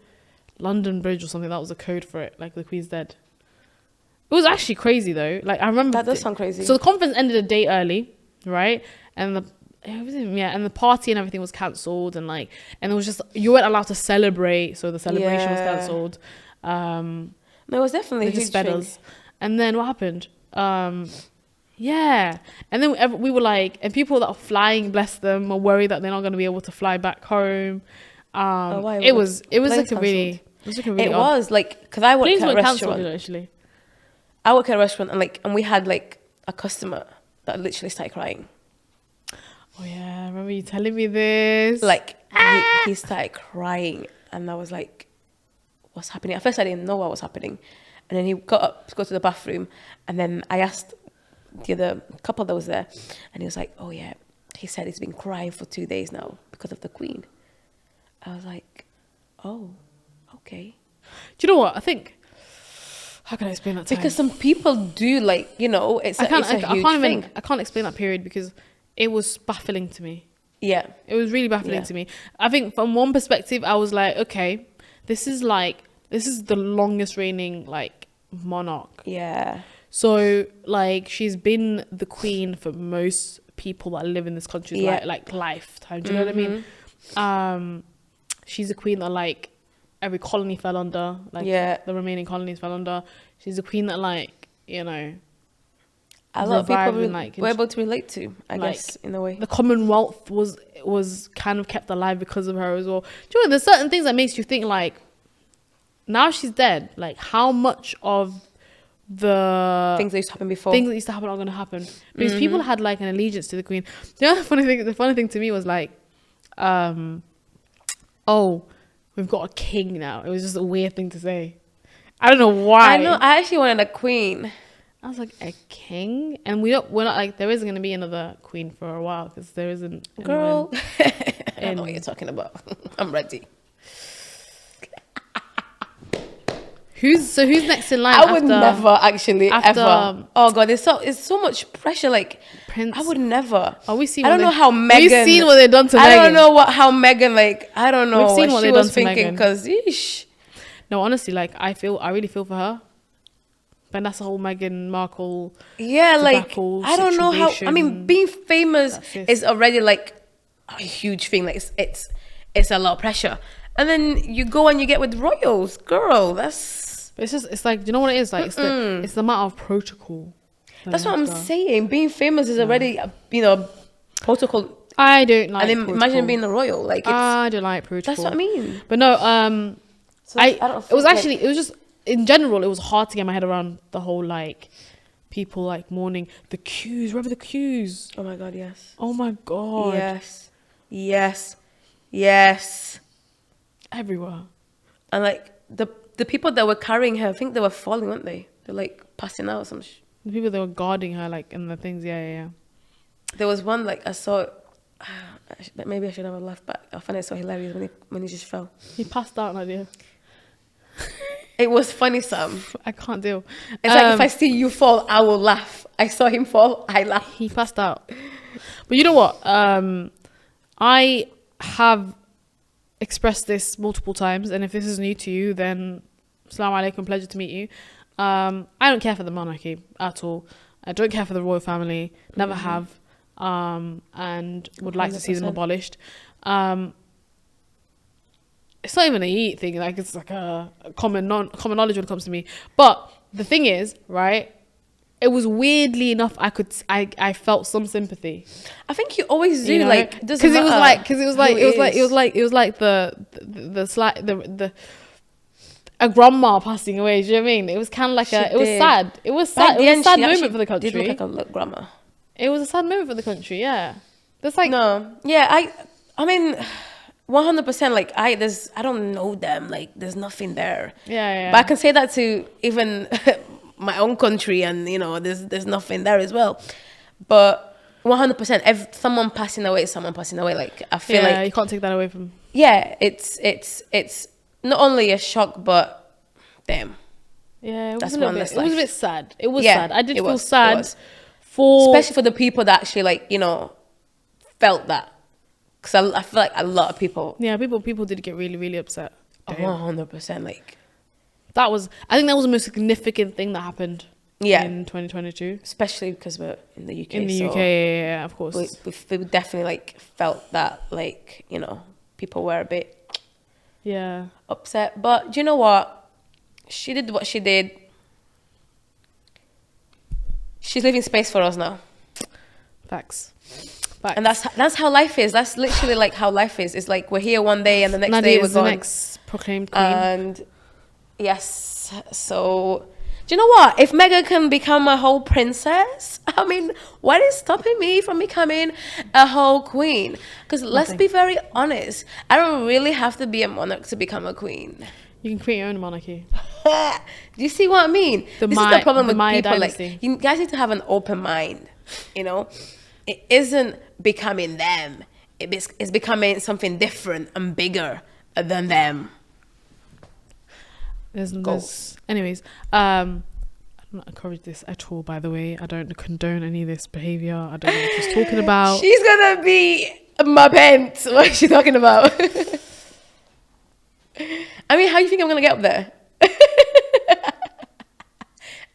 Speaker 1: London Bridge or something. That was a code for it. Like the Queen's dead. It was actually crazy though. Like I remember
Speaker 2: that does sound crazy.
Speaker 1: So the conference ended a day early, right? And the party and everything was cancelled, and it was just, you weren't allowed to celebrate, so the celebration was cancelled.
Speaker 2: No, it was definitely a huge thing.
Speaker 1: And then what happened? Yeah, and then we were like, and people that are flying, bless them, are worried that they're not going to be able to fly back home.
Speaker 2: Why?
Speaker 1: It was like a really,
Speaker 2: it was like, because I work at a restaurant.
Speaker 1: Actually,
Speaker 2: I work at a restaurant, and we had like a customer that literally started crying.
Speaker 1: Oh yeah, I remember you telling me this.
Speaker 2: Like he started crying, and I was like, "What's happening?" At first, I didn't know what was happening, and then he got up to go to the bathroom, and then I asked the other couple that was there, and he was like, "Oh yeah," he said he's been crying for 2 days now because of the Queen. I was like, "Oh, okay."
Speaker 1: Do you know what I think? How can I explain that?
Speaker 2: Because some people do, like, it's a huge thing.
Speaker 1: I can't explain that period because it was baffling to me.
Speaker 2: Yeah,
Speaker 1: it was really baffling to me. I think from one perspective, I was like, okay, this is the longest reigning like monarch.
Speaker 2: Yeah.
Speaker 1: So like she's been the queen for most people that live in this country like lifetime. Do you know what I mean? She's a queen that like every colony fell under. Like the remaining colonies fell under. She's a queen that like a
Speaker 2: lot of people were able to relate to. I guess in a way,
Speaker 1: the Commonwealth was kind of kept alive because of her as well. Do you know, there's certain things that makes you think like, now she's dead, like how much of the
Speaker 2: things that used to happen before,
Speaker 1: things that used to happen are going to happen, because people had like an allegiance to the Queen. The funny thing to me was like, oh, we've got a king now. It was just a weird thing to say. I don't know why.
Speaker 2: I know, I actually wanted a queen.
Speaker 1: I was like, a king? And we're not like, there isn't going to be another queen for a while because there isn't.
Speaker 2: Girl, I don't know what you're talking about. I'm ready.
Speaker 1: Who's next in line?
Speaker 2: I would never actually ever. Oh God, it's so much pressure. Like Prince. I would never.
Speaker 1: Oh, we've seen.
Speaker 2: I don't know how Meghan.
Speaker 1: We've seen what they've done to Meghan.
Speaker 2: I don't know how Meghan. Like I don't know
Speaker 1: we've seen what
Speaker 2: she
Speaker 1: they've
Speaker 2: was
Speaker 1: done
Speaker 2: thinking. Because
Speaker 1: no, honestly, like I really feel for her. But that's the whole Meghan Markle.
Speaker 2: Yeah, like I don't know how. I mean, being famous is already like a huge thing. Like it's a lot of pressure. And then you go and you get with royals, girl.
Speaker 1: It's like, do you know what it is? Like it's the matter of protocol.
Speaker 2: That's what I'm saying. Being famous is already protocol.
Speaker 1: I don't like.
Speaker 2: And then
Speaker 1: protocol.
Speaker 2: imagine being a royal. Like
Speaker 1: I don't like protocol.
Speaker 2: That's what I mean.
Speaker 1: But no, it was just in general. It was hard to get my head around the whole like people like mourning, the queues. Remember the queues?
Speaker 2: Oh my God, yes.
Speaker 1: Oh my God.
Speaker 2: Yes.
Speaker 1: Everywhere.
Speaker 2: And like the people that were carrying her, I think they were falling, weren't they? They're like passing out or some
Speaker 1: the people that were guarding her, like in the things, yeah.
Speaker 2: There was one like I saw But maybe I should have laughed back. I find it so hilarious when he just fell.
Speaker 1: He passed out, Nadia.
Speaker 2: It was funny, Sam.
Speaker 1: I can't deal.
Speaker 2: It's like if I see you fall, I will laugh. I saw him fall, I laugh.
Speaker 1: He passed out. But you know what? I have expressed this multiple times, and if this is new to you, then Assalamu alaikum, pleasure to meet you. I don't care for the monarchy at all. I don't care for the royal family. Never have. And would like to see them abolished. It's not even a yeet thing. Like, it's like a common knowledge when it comes to me. But the thing is, right? It was weirdly enough, I felt some sympathy.
Speaker 2: I think you always do,
Speaker 1: you know?
Speaker 2: like,
Speaker 1: because it was like the a grandma passing away. Do you know what I mean? It was kind of like it was sad. It was sad. It was a sad moment for the country.
Speaker 2: Did look like a grandma.
Speaker 1: It was a sad moment for the country. Yeah, there's like
Speaker 2: I mean, 100%. Like I don't know them. Like there's nothing there.
Speaker 1: Yeah.
Speaker 2: But I can say that to even my own country, and you know, there's nothing there as well. But 100%, if someone passing away is someone passing away. Like I feel like
Speaker 1: you can't take that away from.
Speaker 2: Yeah, it's not only a shock, but damn.
Speaker 1: Yeah, it was
Speaker 2: a
Speaker 1: bit sad. It was sad. I did feel sad
Speaker 2: especially for the people that actually, like, you know, felt that. Because I feel like a lot of people.
Speaker 1: Yeah, people did get really, really upset.
Speaker 2: 100%. Like
Speaker 1: I think that was the most significant thing that happened.
Speaker 2: Yeah.
Speaker 1: In 2022,
Speaker 2: especially because we're in the UK.
Speaker 1: In the UK, yeah, of course.
Speaker 2: We definitely like felt that, like, you know, people were a bit upset. But do you know what? She did what she did. She's leaving space for us now.
Speaker 1: Facts.
Speaker 2: And that's how life is. That's literally like how life is. It's like we're here one day and the next day we're gone.
Speaker 1: the next proclaimed queen.
Speaker 2: And yes, so do you know what? If Meghan can become a whole princess, I mean, what is stopping me from becoming a whole queen? Because let's be very honest, I don't really have to be a monarch to become a queen.
Speaker 1: You can create your own monarchy.
Speaker 2: Do you see what I mean? This is the problem with people.
Speaker 1: Dynasty.
Speaker 2: Like, you guys need to have an open mind. You know, it isn't becoming them. It's becoming something different and bigger than them.
Speaker 1: Anyways, I don't encourage this at all, by the way. I don't condone any of this behavior. I don't know what she's talking about.
Speaker 2: She's gonna be my pants. What is she talking about? I mean, how do you think I'm gonna get up there?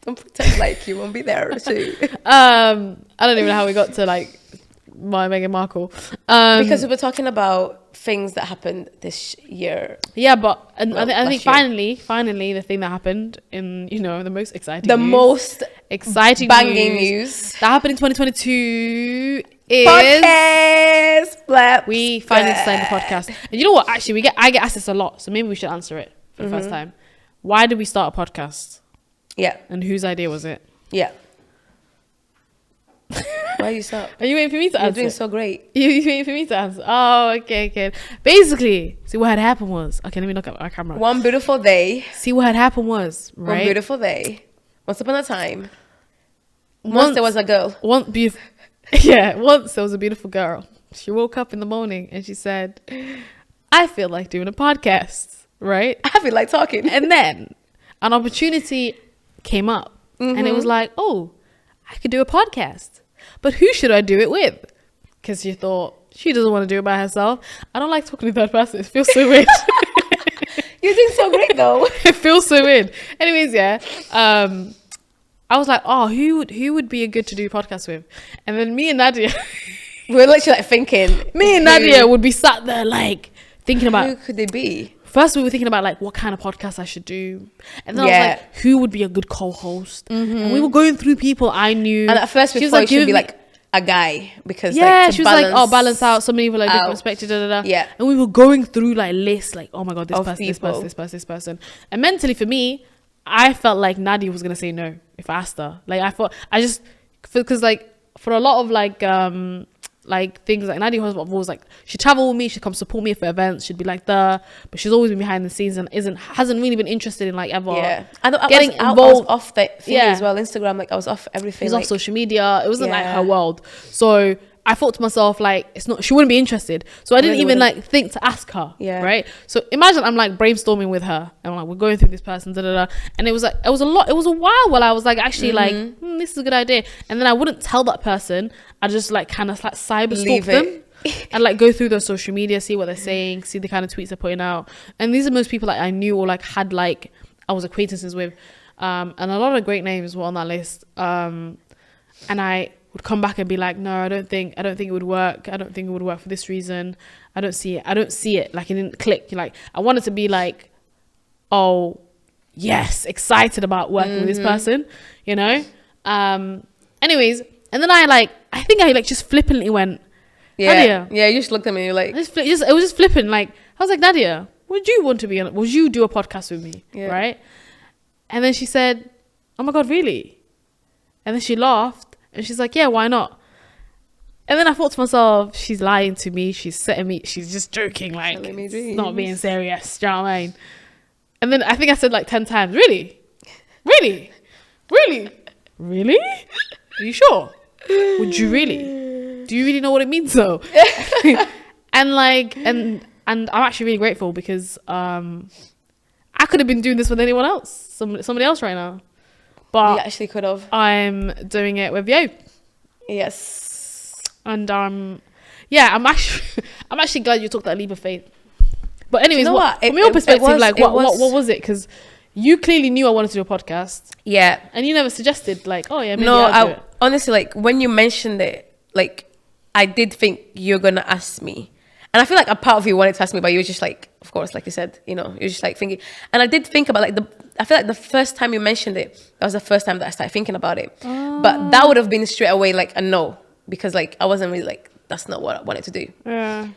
Speaker 2: Don't pretend like you won't be there too.
Speaker 1: I don't even know how we got to like my Meghan Markle.
Speaker 2: Because we were talking about things that happened this year.
Speaker 1: Yeah, but I think finally the thing that happened in, you know, the most exciting
Speaker 2: banging news
Speaker 1: that happened in 2022 is
Speaker 2: podcast.
Speaker 1: We finally decided the podcast. And you know what? Actually, I get asked this a lot, so maybe we should answer it for the first time. Why did we start a podcast?
Speaker 2: Yeah.
Speaker 1: And whose idea was it?
Speaker 2: Yeah. Why you stop?
Speaker 1: Are you waiting for me to answer?
Speaker 2: You're doing so great.
Speaker 1: You're waiting for me to answer? Oh, okay. Basically, see what had happened was... Okay, let me look at our camera.
Speaker 2: One beautiful day.
Speaker 1: See what had happened was, right?
Speaker 2: One beautiful day. Once upon a time. Once there was a girl.
Speaker 1: Once there was a beautiful girl. She woke up in the morning and she said, I feel like doing a podcast, right?
Speaker 2: I feel like talking.
Speaker 1: And then an opportunity came up and it was like, oh, I could do a podcast, but who should I do it with? Because she thought she doesn't want to do it by herself. I don't like talking to third person. It feels so weird.
Speaker 2: You're doing so great though.
Speaker 1: It feels so weird. Anyways, I was like, oh, who would be a good to do a podcast with? And then me and Nadia,
Speaker 2: we're literally like thinking.
Speaker 1: Me and Nadia would be sat there like thinking about
Speaker 2: who could they be.
Speaker 1: First, we were thinking about like what kind of podcast I should do, and then I was like, who would be a good co-host? And we were going through people I knew.
Speaker 2: And at first, we thought it should be like a guy because she was
Speaker 1: like, oh, balance out. Some people like different perspective.
Speaker 2: Yeah,
Speaker 1: and we were going through like lists, like, oh my god, this person. And mentally, for me, I felt like Nadia was gonna say no if I asked her. Like I thought, because like for a lot of like things like Nadia was like, she'd travel with me, she'd come support me for events, she'd be like but she's always been behind the scenes and hasn't really been interested in like ever getting involved.
Speaker 2: I was off that thing as well, Instagram, like I was off everything.
Speaker 1: She was off social media. It wasn't like her world. So I thought to myself, like, she wouldn't be interested. So I didn't even like think to ask her.
Speaker 2: Yeah.
Speaker 1: Right. So imagine I'm like brainstorming with her and like, we're going through this person, da, da, da. And it was like, it was a while while I was like, actually like, this is a good idea. And then I wouldn't tell that person. I just like kind of like cyber stalk them. And like go through their social media, see what they're saying, see the kind of tweets they're putting out. And these are most people like I knew or like had like I was acquaintances with, and a lot of great names were on that list. And I would come back and be like, no, I don't think it would work. I don't think it would work for this reason. I don't see it. Like, it didn't click. Like, I wanted to be like, oh yes, excited about working with this person, you know. Anyways, and then I think I just flippantly went, Nadia.
Speaker 2: Yeah, you just looked at me and you're like...
Speaker 1: it was just flippant. Like, I was like, Nadia, would you want to be on... Would you do a podcast with me? Yeah. Right? And then she said, oh my God, really? And then she laughed. And she's like, yeah, why not? And then I thought to myself, she's lying to me. She's setting me... She's just joking. Like, it's not being serious. Do you know what I mean? And then I think I said like 10 times, really? Really? Really? Really? Are you sure? Would you really? Do you really know what it means though? And like, and I'm actually really grateful because I could have been doing this with anyone else, somebody else right now, but
Speaker 2: you actually could have.
Speaker 1: I'm doing it with you.
Speaker 2: Yes.
Speaker 1: And yeah, I'm actually glad you took that leap of faith. But anyways,
Speaker 2: you know
Speaker 1: from your perspective, what was it? Because you clearly knew I wanted to do a podcast.
Speaker 2: Yeah.
Speaker 1: And you never suggested like, oh yeah, maybe I'll do it.
Speaker 2: Honestly, like when you mentioned it, like I did think you're gonna ask me, and I feel like a part of you wanted to ask me, but you were just like, of course, like you said, you know, you're just like thinking. And I did think about like I feel like the first time you mentioned it, that was the first time that I started thinking about it. But that would have been straight away like a no, because like I wasn't really like, that's not what I wanted to do.
Speaker 1: Yeah.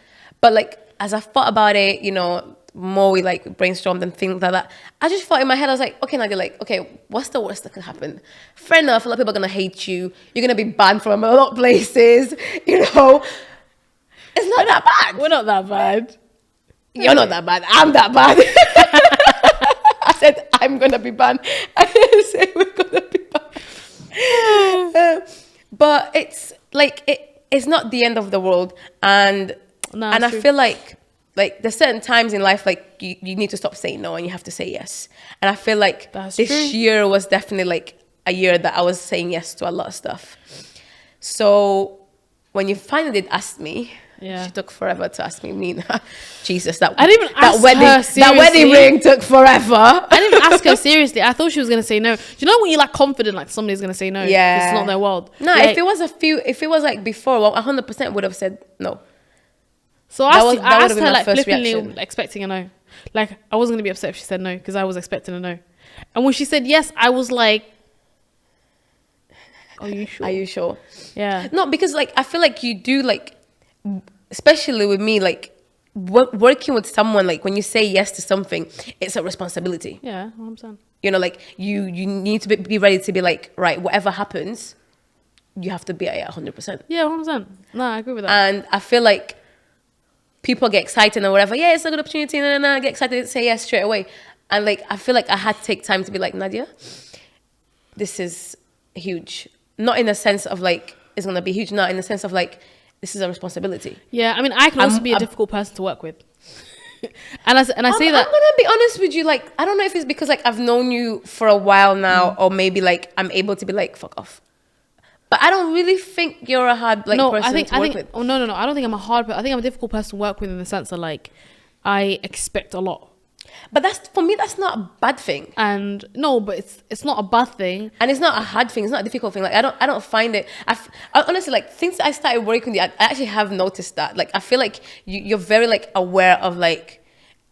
Speaker 2: But like as I thought about it, you know, more we like brainstormed and things like that, I just thought in my head, I was like, okay, Nadia, like, okay, what's the worst that could happen? Fair enough, a lot of people are gonna hate you. You're gonna be banned from a lot of places, you know. It's not that bad.
Speaker 1: We're not that bad.
Speaker 2: You're not that bad. I'm that bad. I said I'm gonna be banned. I didn't say we're gonna be banned. But it's like it's not the end of the world, and I feel like there's certain times in life like you need to stop saying no and you have to say yes. And I feel like this year was definitely like a year that I was saying yes to a lot of stuff. So when you finally did ask me, she took forever to ask me, Nina. Jesus, that wedding ring took forever.
Speaker 1: I didn't ask her seriously. I thought she was gonna say no. Do you know when you're like confident like somebody's gonna say no?
Speaker 2: Yeah,
Speaker 1: it's not their world.
Speaker 2: No,
Speaker 1: like,
Speaker 2: if it was like before, well, 100% would have said no.
Speaker 1: So I asked her like flippantly expecting a no. Like I wasn't gonna be upset if she said no because I was expecting a no. And when she said yes, I was like, are you sure?
Speaker 2: Are you sure?
Speaker 1: Yeah.
Speaker 2: No, because like I feel like you do like, especially with me, like working with someone, like when you say yes to something, it's a responsibility.
Speaker 1: Yeah, 100%.
Speaker 2: You know, like you need to be ready to be like, right, whatever happens, you have to be at 100%.
Speaker 1: Yeah, 100%. No, I agree with that.
Speaker 2: And I feel like people get excited or whatever. Yeah, it's a good opportunity. Get excited and say yes straight away. And like, I feel like I had to take time to be like, Nadia, this is huge. Not in the sense of like, it's going to be huge. Not in the sense of like, this is a responsibility.
Speaker 1: Yeah, I mean, I can also be a difficult person to work with. and I say that. I'm
Speaker 2: going to be honest with you. Like, I don't know if it's because like I've known you for a while now, or maybe like I'm able to be like, fuck off. But I don't really think you're a hard person to work with.
Speaker 1: Oh, no. I don't think I'm a hard person. I think I'm a difficult person to work with in the sense that like I expect a lot.
Speaker 2: But for me, that's not a bad thing.
Speaker 1: And no, but it's not a bad thing.
Speaker 2: And it's not a hard thing. It's not a difficult thing. Like I don't find it. I honestly, like since I started working with you, I actually have noticed that. Like I feel like you're very like aware of like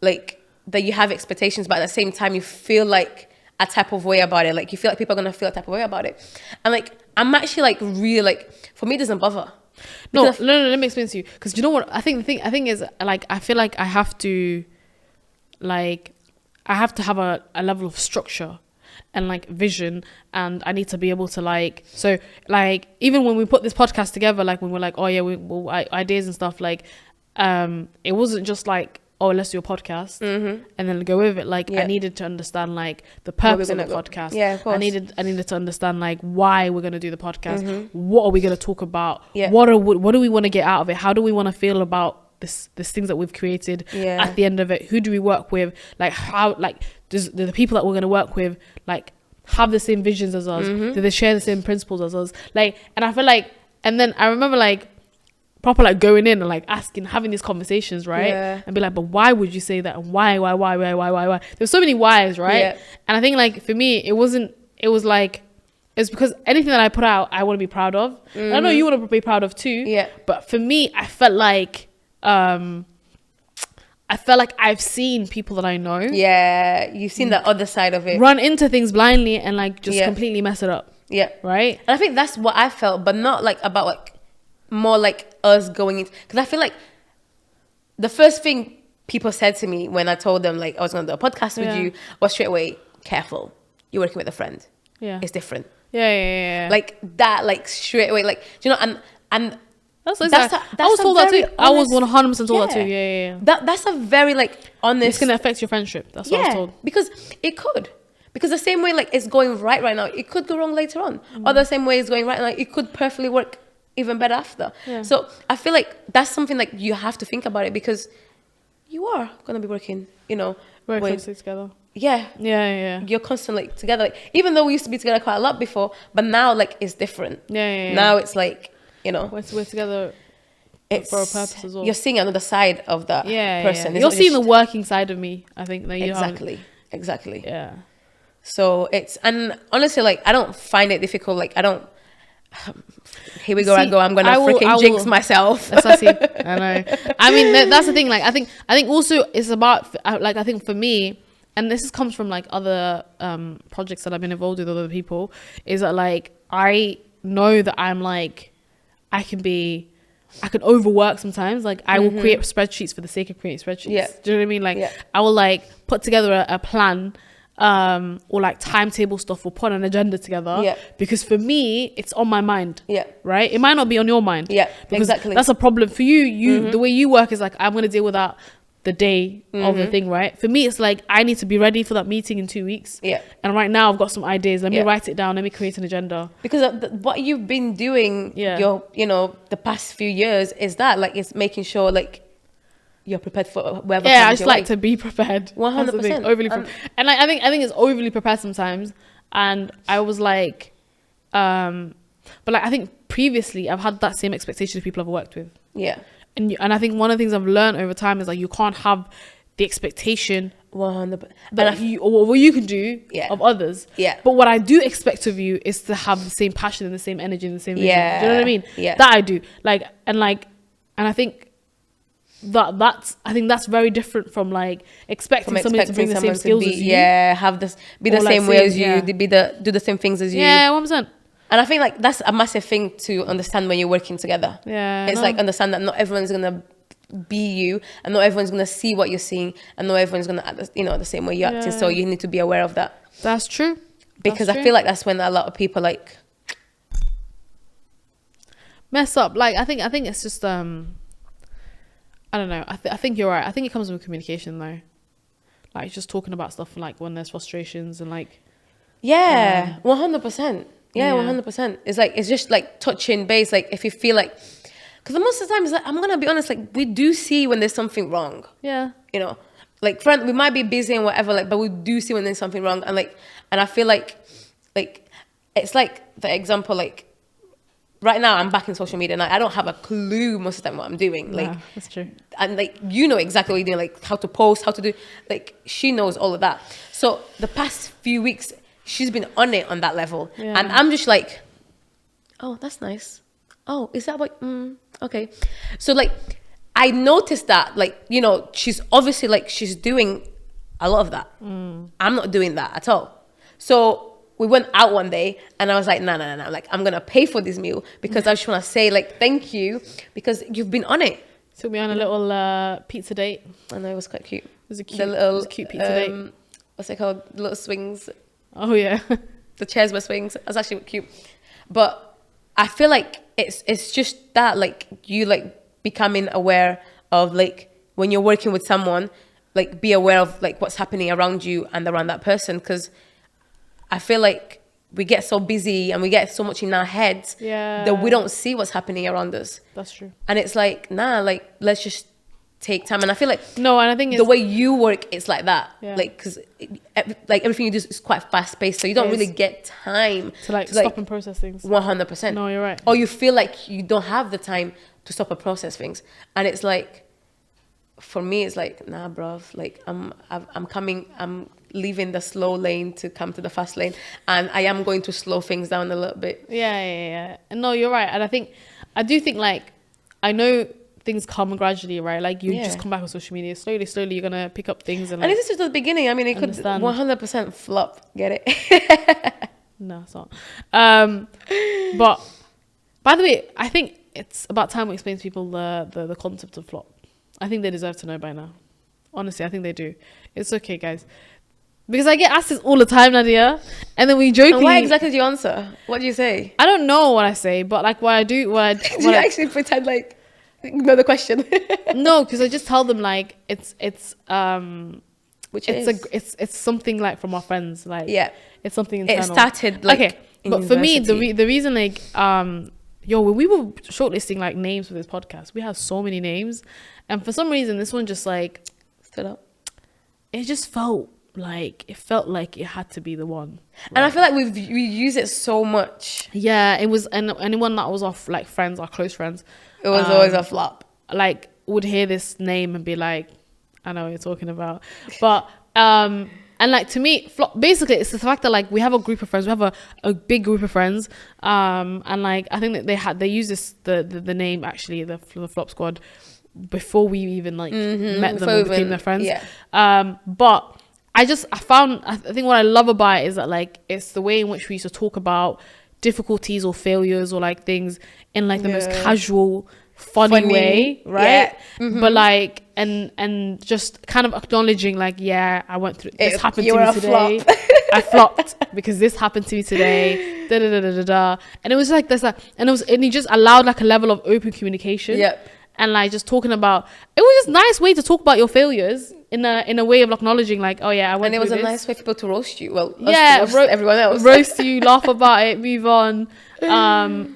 Speaker 2: that you have expectations, but at the same time you feel like a type of way about it. Like you feel like people are gonna feel a type of way about it. And like I'm actually like really like, for me it doesn't bother.
Speaker 1: No, let me explain to you. Because you know what? I think the thing is like I feel like I have to have a level of structure and like vision, and I need to be able to like, so like even when we put this podcast together, like when we're like, oh yeah, ideas and stuff, like it wasn't just like oh, let's do a podcast, and then go with it. Like, I needed to understand like the purpose of the podcast.
Speaker 2: Yeah, of course.
Speaker 1: I needed to understand like why we're gonna do the podcast. What are we gonna talk about?
Speaker 2: Yeah.
Speaker 1: What do we want to get out of it? How do we want to feel about this things that we've created? At the end of it, who do we work with? Like, how, like, does the people that we're gonna work with like have the same visions as us? Do they share the same principles as us? Like, and I feel like, and then I remember like proper like going in and like asking, having these conversations, right? And be like, but why would you say that? And why? There's so many whys, right? And I think like for me, it was because anything that I put out, I want to be proud of. And I know you want to be proud of too. But for me, I felt like I've seen people that I know.
Speaker 2: You've seen the other side of it.
Speaker 1: Run into things blindly and like just completely mess it up. Right?
Speaker 2: And I think that's what I felt, but not like about like more like us going into, because I feel like the first thing people said to me when I told them like I was going to do a podcast with you was straight away, careful, you're working with a friend. It's different. Like that, like straight away, like, do you know, and
Speaker 1: that's I was told that too. I was 100% told that too.
Speaker 2: That's a very like honest.
Speaker 1: It's gonna affect your friendship. That's what I was told.
Speaker 2: Because it could. Because the same way like it's going right now, it could go wrong later on. Or the same way it's going right now, it could perfectly work even better after. So I feel like that's something like you have to think about it, because you are gonna be working, you know,
Speaker 1: very closely together.
Speaker 2: You're constantly together. Like, even though we used to be together quite a lot before, but now like it's different. Now it's like, you know,
Speaker 1: we're together. It's for a purpose as well.
Speaker 2: You're seeing another side of that person.
Speaker 1: You're seeing the working side of me, I think, that you
Speaker 2: exactly.
Speaker 1: Yeah.
Speaker 2: So it's, and honestly, like I don't find it difficult. Like I don't. Here we go. I'm gonna freaking jinx myself.
Speaker 1: I know. I mean, that's the thing. Like, I think also it's about like, I think for me, and this comes from like other projects that I've been involved with other people, is that like I know that I'm like I can overwork sometimes. Like I will create spreadsheets for the sake of creating spreadsheets. Do you know what I mean? Like I will like put together a plan. Or like timetable stuff, or put an agenda together, because for me it's on my mind, right? It might not be on your mind, because that's a problem for you. The way you work is like, I'm going to deal with that the day of the thing, right? For me it's like I need to be ready for that meeting in 2 weeks, and right now I've got some ideas, let me write it down, let me create an agenda, because
Speaker 2: what you've been doing the past few years is that like it's making sure like you're prepared for whatever.
Speaker 1: I just like to be prepared.
Speaker 2: 100%.
Speaker 1: Overly prepared. And I think it's overly prepared sometimes. And I was like, but like I think previously I've had that same expectation of people I've worked with. And I think one of the things I've learned over time is like you can't have the expectation
Speaker 2: 100%.
Speaker 1: that or what you can do of others. But what I do expect of you is to have the same passion and the same energy and the same vision. Do you know what I mean? That I do. And I think that's very different from like expecting somebody to bring the same skills as you.
Speaker 2: Have this be the same way as you, do the same things as you.
Speaker 1: 100%.
Speaker 2: And I think like that's a massive thing to understand when you're working together. It's like understand that not everyone's gonna be you, and not everyone's gonna see what you're seeing, and not everyone's gonna act the same way you're acting. So you need to be aware of that.
Speaker 1: That's true.
Speaker 2: Because I feel like that's when a lot of people like
Speaker 1: mess up. Like I think it's just I don't know. I think you're right. I think it comes with communication though. Like just talking about stuff like when there's frustrations and like
Speaker 2: 100%. 100%. It's like it's just like touching base. Like if you feel like, because most of the time, it's like, I'm gonna be honest. Like we do see when there's something wrong. You know, like friend, we might be busy and whatever. Like, but we do see when there's something wrong. And I feel like it's like the example like. Right now, I'm back in social media and I don't have a clue most of the time what I'm doing. Like,
Speaker 1: that's true.
Speaker 2: And like, you know exactly what you're doing, like how to post, how to do, like she knows all of that. So the past few weeks, she's been on it on that level. And I'm just like, oh, that's nice. Oh, is that what, okay. So like, I noticed that like, you know, she's obviously like, she's doing a lot of that. I'm not doing that at all. So we went out one day and I was like, no. Like, I'm going to pay for this meal because I just want to say like, thank you because you've been on it.
Speaker 1: Took me on a little pizza date.
Speaker 2: I know, it was quite cute.
Speaker 1: It was a cute pizza date.
Speaker 2: What's it called? The little swings.
Speaker 1: Oh yeah.
Speaker 2: The chairs were swings. It was actually cute. But I feel like it's just that like you like becoming aware of like when you're working with someone, like be aware of like what's happening around you and around that person, because I feel like we get so busy and we get so much in our heads that we don't see what's happening around us.
Speaker 1: That's true.
Speaker 2: And it's like, nah, like let's just take time. And I feel like
Speaker 1: no, and I think
Speaker 2: the way you work, it's like that.
Speaker 1: Yeah.
Speaker 2: Like, because like everything you do is quite fast paced, so you don't really get time
Speaker 1: to stop and process things.
Speaker 2: 100%.
Speaker 1: No, you're right.
Speaker 2: Or you feel like you don't have the time to stop and process things, and it's like, for me, it's like, nah, bruv. Like I'm leaving the slow lane to come to the fast lane, and I am going to slow things down a little bit.
Speaker 1: Yeah. And no, you're right. And I do think like, I know things come gradually, right? Like you just come back on social media slowly. You're gonna pick up things, and
Speaker 2: this is just the beginning. I mean, it
Speaker 1: understand.
Speaker 2: Could 100% flop. Get it?
Speaker 1: No, it's not. But by the way, I think it's about time we explain to people the concept of flop. I think they deserve to know by now. Honestly, I think they do. It's okay, guys. Because I get asked this all the time, Nadia, and then we jokingly...
Speaker 2: And why exactly do you answer? What do you say?
Speaker 1: I don't know what I say, but like what I do...
Speaker 2: Do you actually pretend like you know the question?
Speaker 1: No, because I just tell them like it's something like from our friends, like it's something internal.
Speaker 2: It started like
Speaker 1: okay, but for me the reason like when we were shortlisting like names for this podcast, we had so many names, and for some reason this one just like
Speaker 2: stood up.
Speaker 1: It just felt like it had to be the one,
Speaker 2: and I feel like we use it so much.
Speaker 1: Yeah, it was, and anyone that was our like friends, our close friends,
Speaker 2: it was always a flop.
Speaker 1: Like would hear this name and be like, I know what you're talking about, but and like to me, flop, basically it's the fact that like we have a group of friends, we have a big group of friends, and like I think that they use this the name actually the Flop Squad before we even like met them or became their friends. But I think what I love about it is that like it's the way in which we used to talk about difficulties or failures or like things in like the most casual, funny way, right? But like and just kind of acknowledging like, I went through this, happened to me today. I flopped because this happened to me today. And it was like there's that, and it just allowed like a level of open communication. And like just talking about, it was just a nice way to talk about your failures in a way of acknowledging like, I went through this. And it was a nice
Speaker 2: way for people to roast you. Well, roast everyone else.
Speaker 1: Roast you, laugh about it, move on. And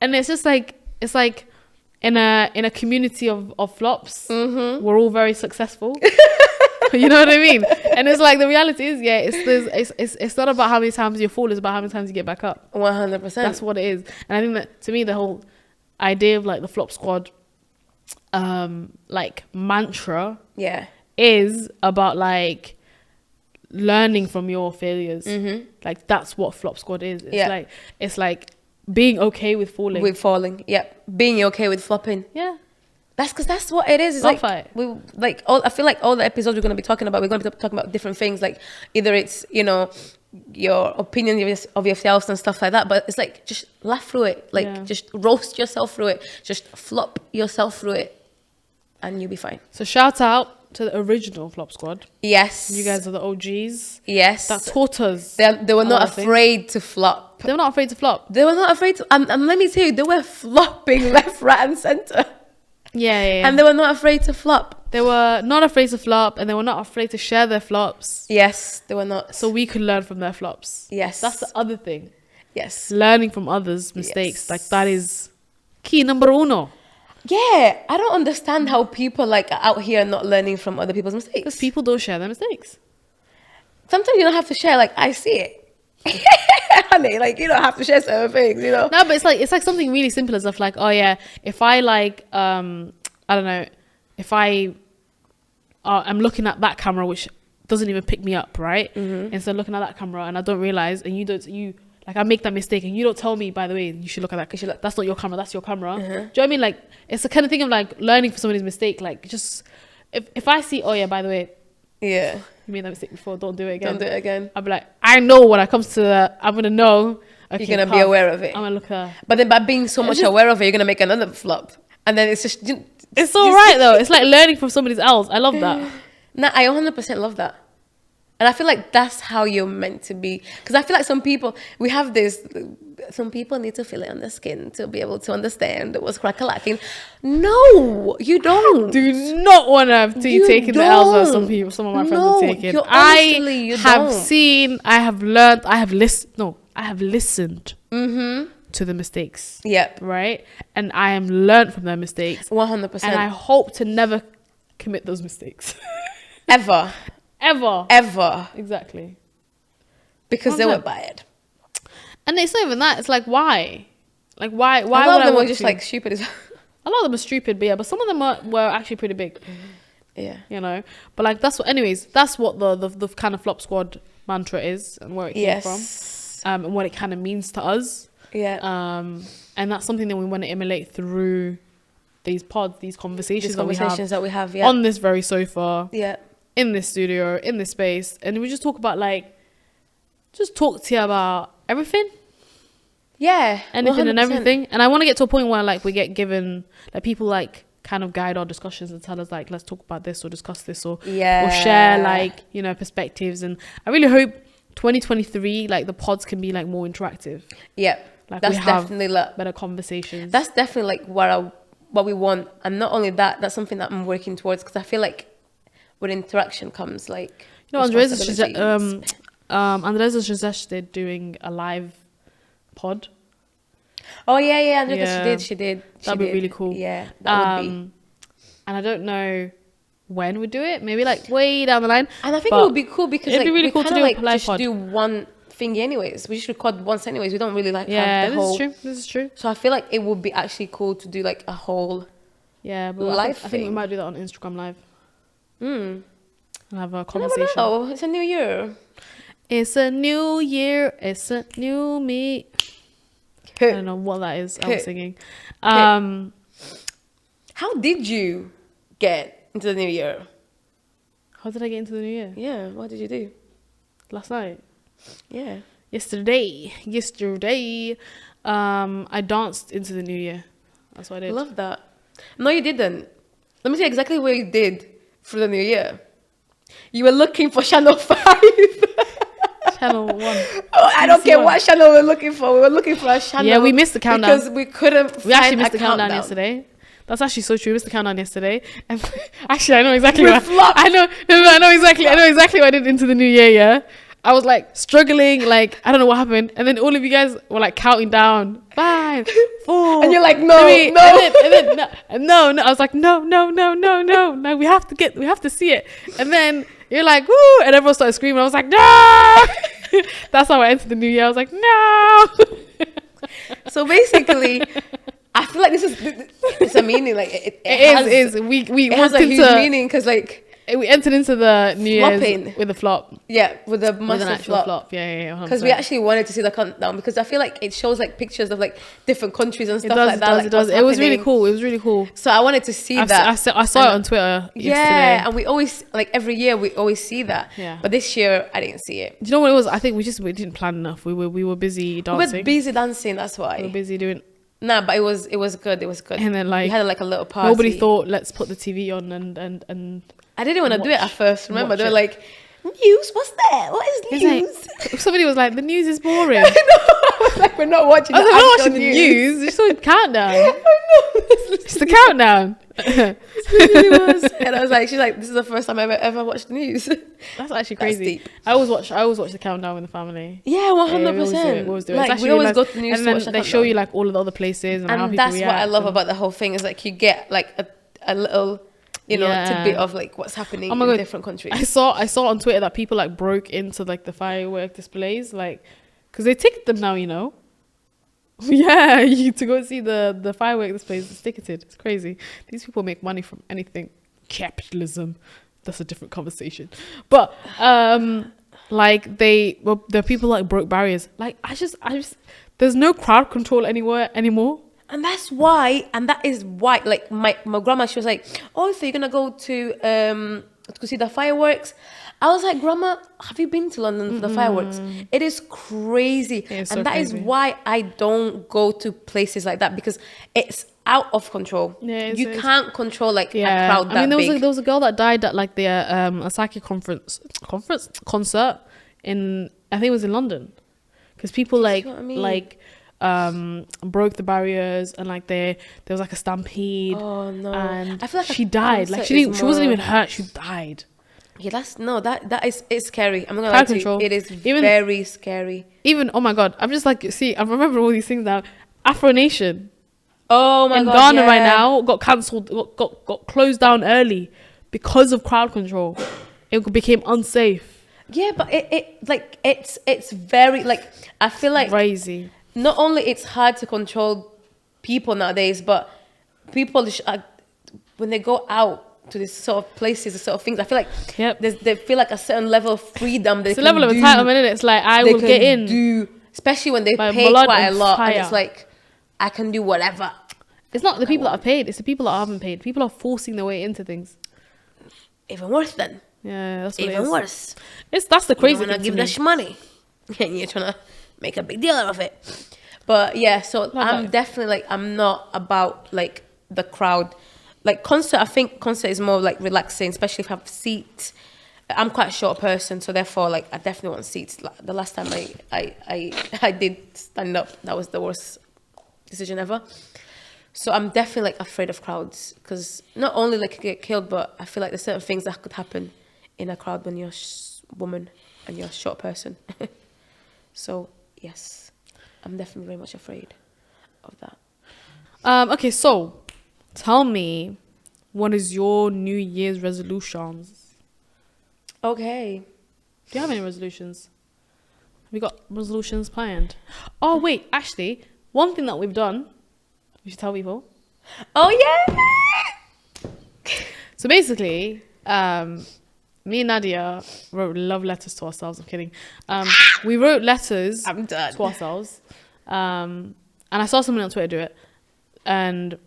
Speaker 1: it's just like, it's like in a community of flops, we're all very successful. You know what I mean? And it's like the reality is, it's not about how many times you fall, it's about how many times you get back up.
Speaker 2: 100%.
Speaker 1: That's what it is. And I think that to me the whole idea of like the Flop Squad like mantra is about like learning from your failures. Like that's what Flop Squad is. It's like being okay with falling. Being okay with flopping. That's because that's what it is. It's like I feel like all the episodes we're going to be talking about, we're going to be talking about different things. Like either it's, you know, your opinion of yourself and stuff like that, but it's like just laugh through it, like just roast yourself through it, just flop yourself through it, and you'll be fine. So shout out to the original Flop Squad. Yes, you guys are the OGs. Yes, that taught us. They were not afraid to flop. They were not afraid to flop. They were not afraid to, and let me tell you, they were flopping left, right, and center. And they were not afraid to flop. They were not afraid to flop, and they were not afraid to share their flops. Yes, they were not. So we could learn from their flops. Yes. That's the other thing. Yes. Learning from others' mistakes. Like that is key number uno. Yeah. I don't understand how people like are out here not learning from other people's mistakes. Because people don't share their mistakes. Sometimes you don't have to share, like I see it. Honey, like you don't have to share certain things, you know. No, but it's like something really simple as like, if I like I don't know, if I'm looking at that camera which doesn't even pick me up, right? Instead of looking at that camera and I don't realize, and you like I make that mistake and you don't tell me, by the way, you should look at that. That's not your camera, that's your camera. Do you know what I mean? Like it's the kind of thing of like learning from somebody's mistake. Like just if I see, by the way, you made that mistake before, don't do it again. Don't do it again. I'll be like, I know when it comes to that, I'm gonna know. Okay, you're gonna be aware of it. I'm gonna look at. But then by being so much aware of it, you're gonna make another flop, and then it's just. It's all right though. It's like learning from somebody else. I love that. Nah, I 100% love that,
Speaker 2: And I feel like that's how you're meant to be. Because I feel like some people need to feel it on their skin to be able to understand what's crack-a-lacking. No, you don't.
Speaker 1: Do not want to have you taken the L's that some of my friends have taken. I have seen, I have learned, I have listened to the mistakes.
Speaker 2: Yep.
Speaker 1: Right? And I am learned from their mistakes.
Speaker 2: 100%.
Speaker 1: And I hope to never commit those mistakes.
Speaker 2: Ever.
Speaker 1: Exactly.
Speaker 2: Because they were bad.
Speaker 1: And it's not even that. It's like, why? Like, why? A lot
Speaker 2: of them were just like stupid as well.
Speaker 1: A lot of them are stupid, but yeah, but some of them were actually pretty big.
Speaker 2: Yeah.
Speaker 1: You know? But like, that's what the kind of Flop Squad mantra is and where it came from. And what it kind of means to us.
Speaker 2: Yeah.
Speaker 1: And that's something that we want to emulate through these pods, these conversations that we have
Speaker 2: yeah.
Speaker 1: on this very sofa.
Speaker 2: Yeah.
Speaker 1: In this studio, in this space. And we just talk about just talk to you about everything.
Speaker 2: Yeah.
Speaker 1: Anything
Speaker 2: 100%.
Speaker 1: and everything. And I want to get to a point where like we get given, like people like kind of guide our discussions and tell us like, let's talk about this or discuss this or share like, you know, perspectives. And I really hope 2023, like the pods can be like more interactive.
Speaker 2: Yeah.
Speaker 1: Like
Speaker 2: that's
Speaker 1: we have
Speaker 2: definitely like
Speaker 1: better conversations.
Speaker 2: That's definitely like what we want. And not only that, that's something that I'm working towards because I feel like with interaction comes like,
Speaker 1: you know, Andres has suggested doing a live pod.
Speaker 2: Oh yeah, Andrea, she did.
Speaker 1: That'd be really cool.
Speaker 2: Yeah, that would be.
Speaker 1: And I don't know when we do it. Maybe like way down the line.
Speaker 2: And I think it would be cool because
Speaker 1: it'd be really
Speaker 2: we
Speaker 1: cool to do
Speaker 2: like
Speaker 1: a live
Speaker 2: just
Speaker 1: pod.
Speaker 2: do one thing anyways. We just record once anyways. We don't really like
Speaker 1: have the whole.
Speaker 2: This
Speaker 1: is true.
Speaker 2: So I feel like it would be actually cool to do like a whole.
Speaker 1: Yeah, but
Speaker 2: live
Speaker 1: I think we might do that on Instagram Live. And have a
Speaker 2: conversation. Oh, it's a new year.
Speaker 1: It's a new year. It's a new me. I don't know what that is. I was singing.
Speaker 2: How did you get into the new year?
Speaker 1: How did I get into the new year?
Speaker 2: Yeah, what did you do?
Speaker 1: Last night.
Speaker 2: Yeah.
Speaker 1: Yesterday. I danced into the new year. That's what I did.
Speaker 2: I love that. No, you didn't. Let me tell you exactly what you did for the new year. You were looking for Channel 5.
Speaker 1: Channel 1.
Speaker 2: Oh, I don't care what channel we're looking for. We were looking for a channel.
Speaker 1: Yeah, we missed the countdown.
Speaker 2: Because we couldn't
Speaker 1: We actually missed the countdown yesterday. That's actually so true. We missed the countdown yesterday. And actually, I know exactly what I know exactly what I did into the new year, yeah? I was like struggling, like I don't know what happened. And then all of you guys were like counting down. 5, 4.
Speaker 2: And you're like, no,
Speaker 1: 3,
Speaker 2: no.
Speaker 1: And then no. I was like, no. We have to see it. And then you're like, woo, and everyone started screaming. I was like, no. That's how I entered the new year. I was like, no.
Speaker 2: So basically, I feel like it's a meaning. Like it
Speaker 1: is. We
Speaker 2: it has a huge meaning because like
Speaker 1: we entered into the new year with a flop.
Speaker 2: Yeah, with a massive
Speaker 1: flop. Yeah.
Speaker 2: Because we actually wanted to see the countdown because I feel like it shows like pictures of like different countries and stuff like that.
Speaker 1: It does. It was really cool. So
Speaker 2: I wanted to see that.
Speaker 1: I saw it on Twitter yesterday.
Speaker 2: Yeah, and we always like every year we always see that.
Speaker 1: Yeah.
Speaker 2: But this year I didn't see it.
Speaker 1: Do you know what it was? I think we didn't plan enough. We were busy dancing.
Speaker 2: We were busy dancing. That's why.
Speaker 1: We were busy doing.
Speaker 2: Nah, but it was good. It was good.
Speaker 1: And then like
Speaker 2: we had like a little party.
Speaker 1: Nobody thought let's put the TV on and.
Speaker 2: I didn't want to do it at first. Remember, they were like, "News? What's that? What is news?"
Speaker 1: Like, somebody was like, "The news is boring."
Speaker 2: I know. I was like, "We're not watching.
Speaker 1: I'm not watching the news. It's the countdown.
Speaker 2: I know.
Speaker 1: It's the countdown.
Speaker 2: It really was. And I was like, she's like, "This is the first time I've ever watched the news."
Speaker 1: That's actually crazy. I always watch the countdown with the family.
Speaker 2: Yeah, 100%.
Speaker 1: We always do it.
Speaker 2: Like, we always go to the news
Speaker 1: and
Speaker 2: to
Speaker 1: then
Speaker 2: watch the
Speaker 1: they show you like all of the other places and how people
Speaker 2: that's
Speaker 1: react.
Speaker 2: what I love about the whole thing is like you get like a little. Tidbit of like what's happening in different countries.
Speaker 1: I saw on Twitter that people like broke into like the firework displays, like because they ticket them now, you know. Yeah, to go see the firework displays, it's ticketed. It's crazy. These people make money from anything. Capitalism. That's a different conversation. But like the people like broke barriers. Like I just there's no crowd control anymore.
Speaker 2: And that is why, like my grandma, she was like, "Oh, so you're gonna go to to see the fireworks. I was like, Grandma, have you been to London for the fireworks? It is crazy.
Speaker 1: It is
Speaker 2: and
Speaker 1: so
Speaker 2: that
Speaker 1: crazy.
Speaker 2: is why I don't go to places like that, because it's out of control.
Speaker 1: Yeah,
Speaker 2: you can't control like a crowd that
Speaker 1: I mean,
Speaker 2: big.
Speaker 1: there was a girl that died at like the Asaki concert in, I think it was in London, because people like
Speaker 2: what I mean?
Speaker 1: like broke the barriers, and like there was like a stampede.
Speaker 2: Oh no!
Speaker 1: And
Speaker 2: I feel like
Speaker 1: she died. Like she wasn't even hurt. She died.
Speaker 2: Yeah, it's scary. I'm not gonna
Speaker 1: Crowd
Speaker 2: lie to
Speaker 1: control.
Speaker 2: you. It is very scary.
Speaker 1: Even, oh my God, I'm just like, see, I remember all these things now. Afro Nation
Speaker 2: Oh my
Speaker 1: in
Speaker 2: god!
Speaker 1: Ghana
Speaker 2: yeah.
Speaker 1: right now got cancelled, got closed down early because of crowd control. It became unsafe.
Speaker 2: Yeah, but it's very like, I feel like
Speaker 1: Crazy.
Speaker 2: not only it's hard to control people nowadays, but people when they go out to these sort of places, the sort of things, I feel like they feel like a certain level of freedom.
Speaker 1: It's a level of entitlement, and it's like I will get in.
Speaker 2: Especially when they
Speaker 1: by
Speaker 2: pay
Speaker 1: blood
Speaker 2: quite a
Speaker 1: and
Speaker 2: lot,
Speaker 1: fire.
Speaker 2: and it's like I can do whatever.
Speaker 1: It's not the people that are paid; it's the people that haven't paid. People are forcing their way into things.
Speaker 2: Even worse then.
Speaker 1: Yeah, that's what
Speaker 2: Even
Speaker 1: it is.
Speaker 2: worse.
Speaker 1: That's the crazy
Speaker 2: You
Speaker 1: thing
Speaker 2: want
Speaker 1: to
Speaker 2: to give
Speaker 1: me.
Speaker 2: that money, and you're trying to make a big deal out of it. But yeah, so I'm definitely like, I'm not about like the crowd. Like concert, I think concert is more like relaxing, especially if I have seats. I'm quite a short person, so therefore, like, I definitely want seats. Like, the last time I did stand up, that was the worst decision ever. So I'm definitely like afraid of crowds, because not only like you get killed, but I feel like there's certain things that could happen in a crowd when you're a woman and you're a short person. So yes, I'm definitely very much afraid of that.
Speaker 1: Okay, so tell me, what is your New Year's resolutions?
Speaker 2: Okay.
Speaker 1: Do you have any resolutions? Have you got resolutions planned? Oh wait, actually, one thing that we've done, we should tell people.
Speaker 2: Oh yeah.
Speaker 1: So basically, me and Nadia wrote love letters to ourselves. I'm kidding. We wrote letters
Speaker 2: I'm done.
Speaker 1: to ourselves. And I saw someone on Twitter do it. And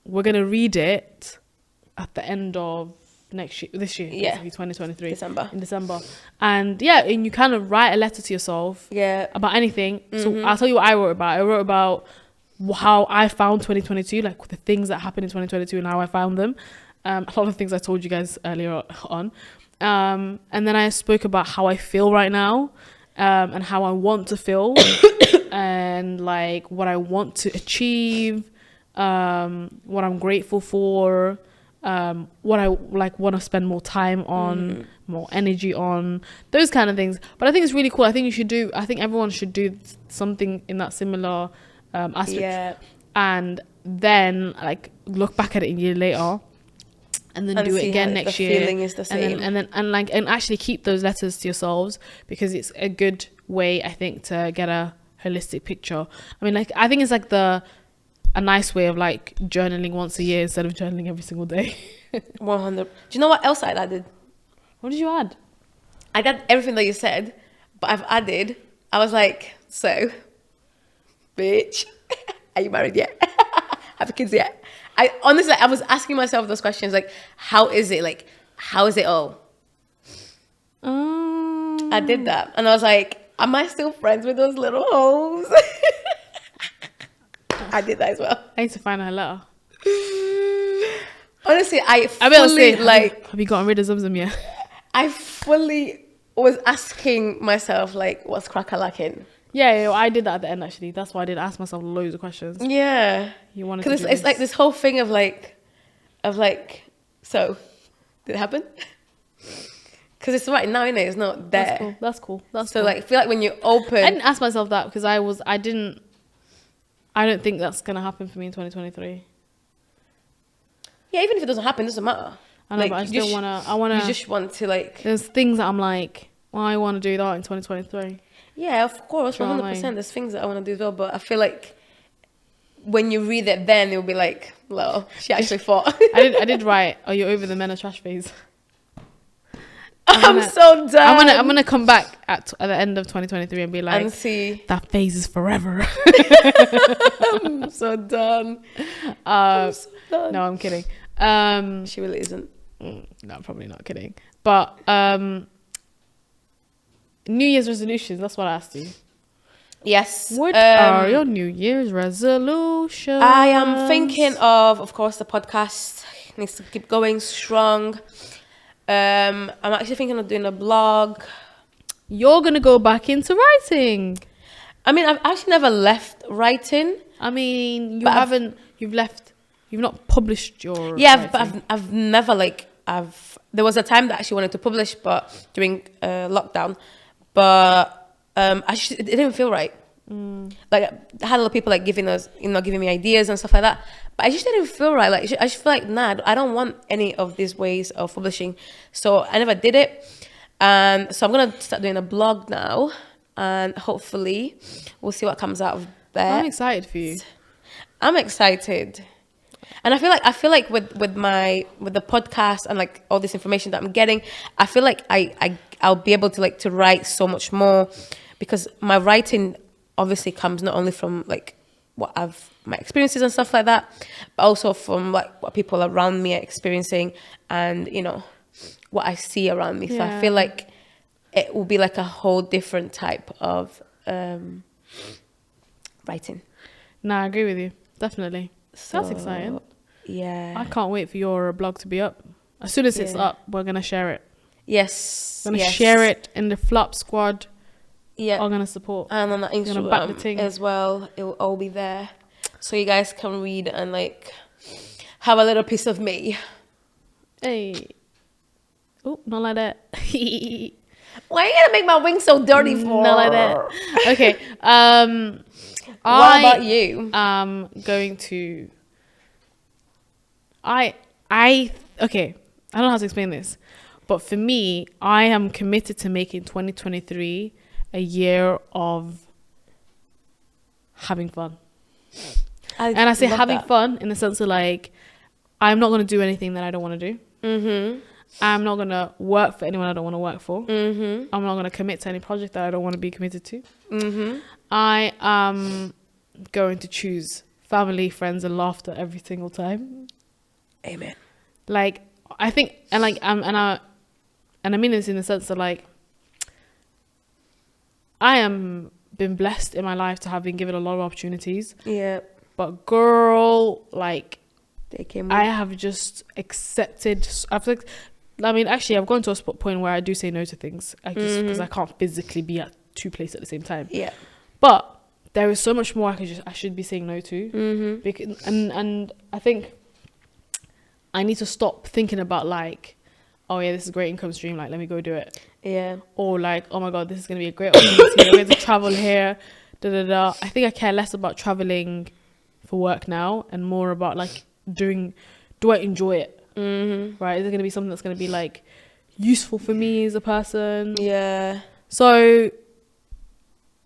Speaker 1: we're going to read it at the end of this year,
Speaker 2: Yeah.
Speaker 1: 2023.
Speaker 2: In December.
Speaker 1: And yeah, and you kind of write a letter to yourself about anything. So I'll tell you what I wrote about. I wrote about how I found 2022, like the things that happened in 2022 and how I found them. A lot of things I told you guys earlier on. And then I spoke about how I feel right now, and how I want to feel, and like what I want to achieve, what I'm grateful for, what I like want to spend more time on, more energy on, those kind of things. But I think it's really cool. I think everyone should do something in that similar aspect.
Speaker 2: Yeah.
Speaker 1: And then like look back at it a year later, and then do it again next year.
Speaker 2: Feeling is the same.
Speaker 1: And actually keep those letters to yourselves, because it's a good way, I think, to get a holistic picture. I mean, like, I think it's like a nice way of like journaling once a year instead of journaling every single day.
Speaker 2: 100. Do you know what else I added?
Speaker 1: What did you add?
Speaker 2: I got everything that you said, but I've added, I was like, so, bitch, are you married yet? Have kids yet? I honestly, I was asking myself those questions, like, how is it? Like, how is it all? I did that. And I was like, am I still friends with those little hoes? I did that as well.
Speaker 1: I need to find her letter.
Speaker 2: Honestly, I
Speaker 1: better say,
Speaker 2: fully, like...
Speaker 1: Have you gotten rid of Zamzam yet?
Speaker 2: I fully was asking myself, like, what's crack-a-lacking?
Speaker 1: Yeah, I did that at the end, actually. That's why I did ask myself loads of questions.
Speaker 2: Yeah.
Speaker 1: You wanted to
Speaker 2: Because it's like this whole thing of like, so, did it happen? Because it's right now, innit? It's not there.
Speaker 1: That's cool.
Speaker 2: So, like, I feel like when you open...
Speaker 1: I didn't ask myself that because I don't think that's going to happen for me in 2023.
Speaker 2: Yeah, even if it doesn't happen, it doesn't matter.
Speaker 1: I know, like, but I just don't want to...
Speaker 2: You just want to, like...
Speaker 1: There's things that I'm like, well, I want to do that in 2023.
Speaker 2: Yeah, of course, 100%. There's things that I want to do as well, but I feel like when you read it then, it'll be like, well, she actually fought.
Speaker 1: I did write, are you over the men are trash phase?
Speaker 2: I'm so done.
Speaker 1: I'm gonna come back at the end of 2023 and be like,
Speaker 2: and see,
Speaker 1: that phase is forever.
Speaker 2: I'm so done.
Speaker 1: No, I'm kidding.
Speaker 2: She really isn't.
Speaker 1: No, probably not, kidding. But New Year's resolutions, that's what I asked you.
Speaker 2: Yes.
Speaker 1: What are your New Year's resolutions?
Speaker 2: I am thinking of course, the podcast needs to keep going strong. I'm actually thinking of doing a blog.
Speaker 1: You're going to go back into writing.
Speaker 2: I mean, I've actually never left writing.
Speaker 1: I mean, you've not published your
Speaker 2: Yeah,
Speaker 1: writing.
Speaker 2: but I've never there was a time that I actually wanted to publish, but during lockdown, but it didn't feel right. Like I had a lot of people like giving me ideas and stuff like that, but I just didn't feel right. Like I just feel like I don't want any of these ways of publishing, so I never did it. And so I'm gonna start doing a blog now, and hopefully we'll see what comes out of there.
Speaker 1: I'm excited for you.
Speaker 2: I'm excited. And I feel like with the podcast and like all this information that I'm getting, I feel like I'll be able to write so much more, because my writing obviously comes not only from like my experiences and stuff like that, but also from like what people around me are experiencing, and what I see around me. So I feel like it will be like a whole different type of writing.
Speaker 1: No, I agree with you. Definitely.
Speaker 2: So,
Speaker 1: that's exciting.
Speaker 2: Yeah.
Speaker 1: I can't wait for your blog to be up. As soon as it's up, we're going to share it.
Speaker 2: Yes.
Speaker 1: We're going to share it in the Flop Squad.
Speaker 2: Yeah.
Speaker 1: I'm going to support.
Speaker 2: And on the Instagram as well. It will all be there. So you guys can read and like have a little piece of me.
Speaker 1: Hey. Oh, not like that.
Speaker 2: Why are you going to make my wings so dirty for?
Speaker 1: Not like that. Okay.
Speaker 2: What about you?
Speaker 1: Going to... okay, I don't know how to explain this, but for me, I am committed to making 2023 a year of having fun. And I say having fun in the sense of like, I'm not going to do anything that I don't want to do. Mm-hmm. I'm not going to work for anyone I don't want to work for. Mm-hmm. I'm not going to commit to any project that I don't want to be committed to. Mm-hmm. I am going to choose family, friends, and laughter every single time.
Speaker 2: Amen.
Speaker 1: Like, I think, and like, I mean this in the sense that like, I am been blessed in my life to have been given a lot of opportunities. Yeah. But girl, like, I have just accepted. I've gone to a point where I do say no to things. Because I can't physically be at two places at the same time. Yeah. But there is so much more I should be saying no to. Mm-hmm. Because, and I think I need to stop thinking about like, oh yeah, this is a great income stream, like let me go do it. Yeah. Or like, oh my god, this is gonna be a great opportunity. I'm going to travel here. I think I care less about traveling for work now and more about like do I enjoy it? Mm-hmm. Right? Is it gonna be something that's gonna be like useful for me as a person? Yeah. So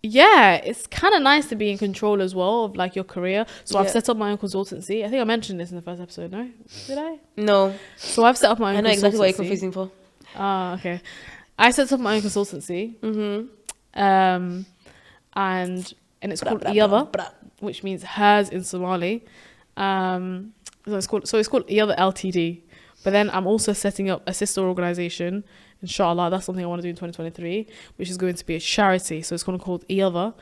Speaker 1: yeah, it's kind of nice to be in control as well of like your career. So I've set up my own consultancy. I think I mentioned this in the first episode. No, did I? No. So I've set up my own. I know exactly what you're confusing for. Okay. I set up my own consultancy. Mm-hmm. And it's called Iyadha, which means hers in Somali. So it's called Iyadha Ltd. But then I'm also setting up a sister organization. Inshallah, that's something I want to do in 2023, which is going to be a charity. So it's going to be called Iyadha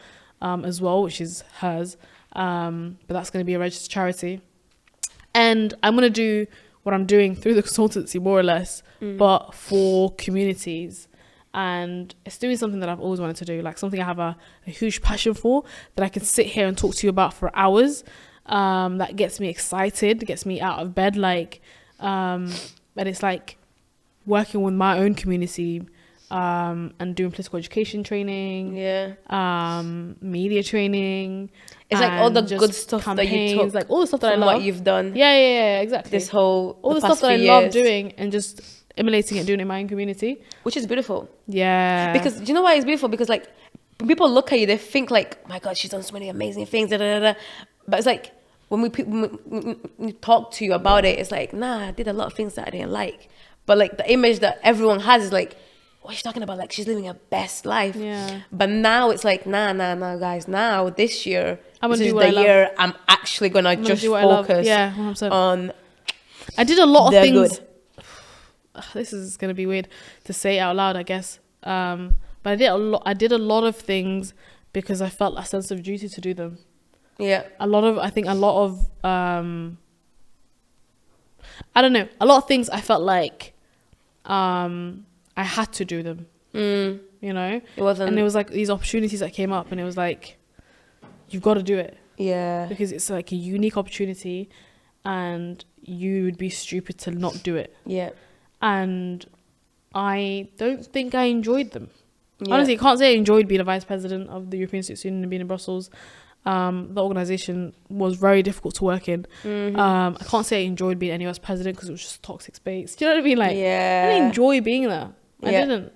Speaker 1: as well, which is hers. But that's going to be a registered charity. And I'm going to do what I'm doing through the consultancy, more or less, but for communities. And it's doing something that I've always wanted to do, like something I have a huge passion for, that I can sit here and talk to you about for hours. That gets me excited, gets me out of bed, like, and it's like working with my own community, and doing political education training, media training. It's like all the good stuff that you took, like all the stuff that I love. What you've done, exactly. This whole all the stuff that I love doing and just emulating it, doing it in my own community, which is beautiful. Yeah, because do you know why it's beautiful? Because like when people look at you, they think like, oh my god, she's done so many amazing things, but it's like when we talk to you about it, it's like, nah, I did a lot of things that I didn't like. But like the image that everyone has is like, what she's talking about, like she's living her best life. Yeah. But now it's like, nah, guys. Now this year, this is the year I'm actually gonna just focus on. I did a lot of things. this is going to be weird to say out loud, I guess. But I did a lot of things because I felt a sense of duty to do them.
Speaker 2: Yeah.
Speaker 1: I think a lot of I don't know, a lot of things I felt like I had to do them. You know?
Speaker 2: It wasn't.
Speaker 1: And it was like these opportunities that came up, and it was like, you've got to do it.
Speaker 2: Yeah.
Speaker 1: Because it's like a unique opportunity, and you would be stupid to not do it.
Speaker 2: Yeah.
Speaker 1: And I don't think I enjoyed them.
Speaker 2: Yeah.
Speaker 1: Honestly, I can't say I enjoyed being a vice president of the European Student Union and being in Brussels. The organisation was very difficult to work in. I can't say I enjoyed being NUS president because it was just toxic space. Do you know what I mean? Like,
Speaker 2: yeah.
Speaker 1: I didn't enjoy being there. I didn't.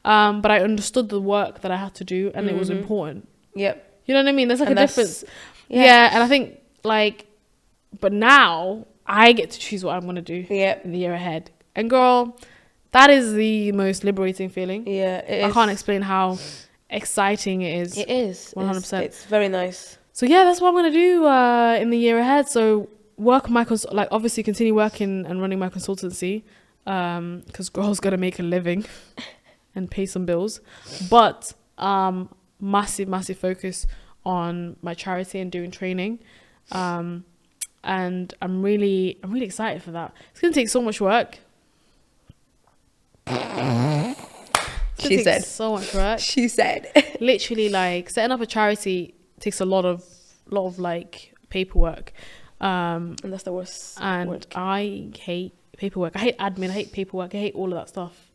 Speaker 1: But I understood the work that I had to do, and it was important.
Speaker 2: Yep.
Speaker 1: You know what I mean? There's like a difference.
Speaker 2: Yeah.
Speaker 1: And I think like, but now I get to choose what I'm going to do
Speaker 2: Yep.
Speaker 1: in the year ahead. And girl, that is the most liberating feeling.
Speaker 2: Yeah, it is.
Speaker 1: I can't explain how exciting it is.
Speaker 2: It is.
Speaker 1: 100%.
Speaker 2: It's very nice.
Speaker 1: So yeah, that's what I'm going to do in the year ahead. So work my, obviously continue working and running my consultancy, because girls got to make a living and pay some bills. But massive focus on my charity and doing training. And I'm really excited for that. It's going to take so much work.
Speaker 2: She said.
Speaker 1: So much work.
Speaker 2: She said.
Speaker 1: Literally, like, setting up a charity takes a lot of like paperwork.
Speaker 2: And that's the worst
Speaker 1: And
Speaker 2: word.
Speaker 1: I hate paperwork. I hate admin. I hate paperwork. I hate all of that stuff.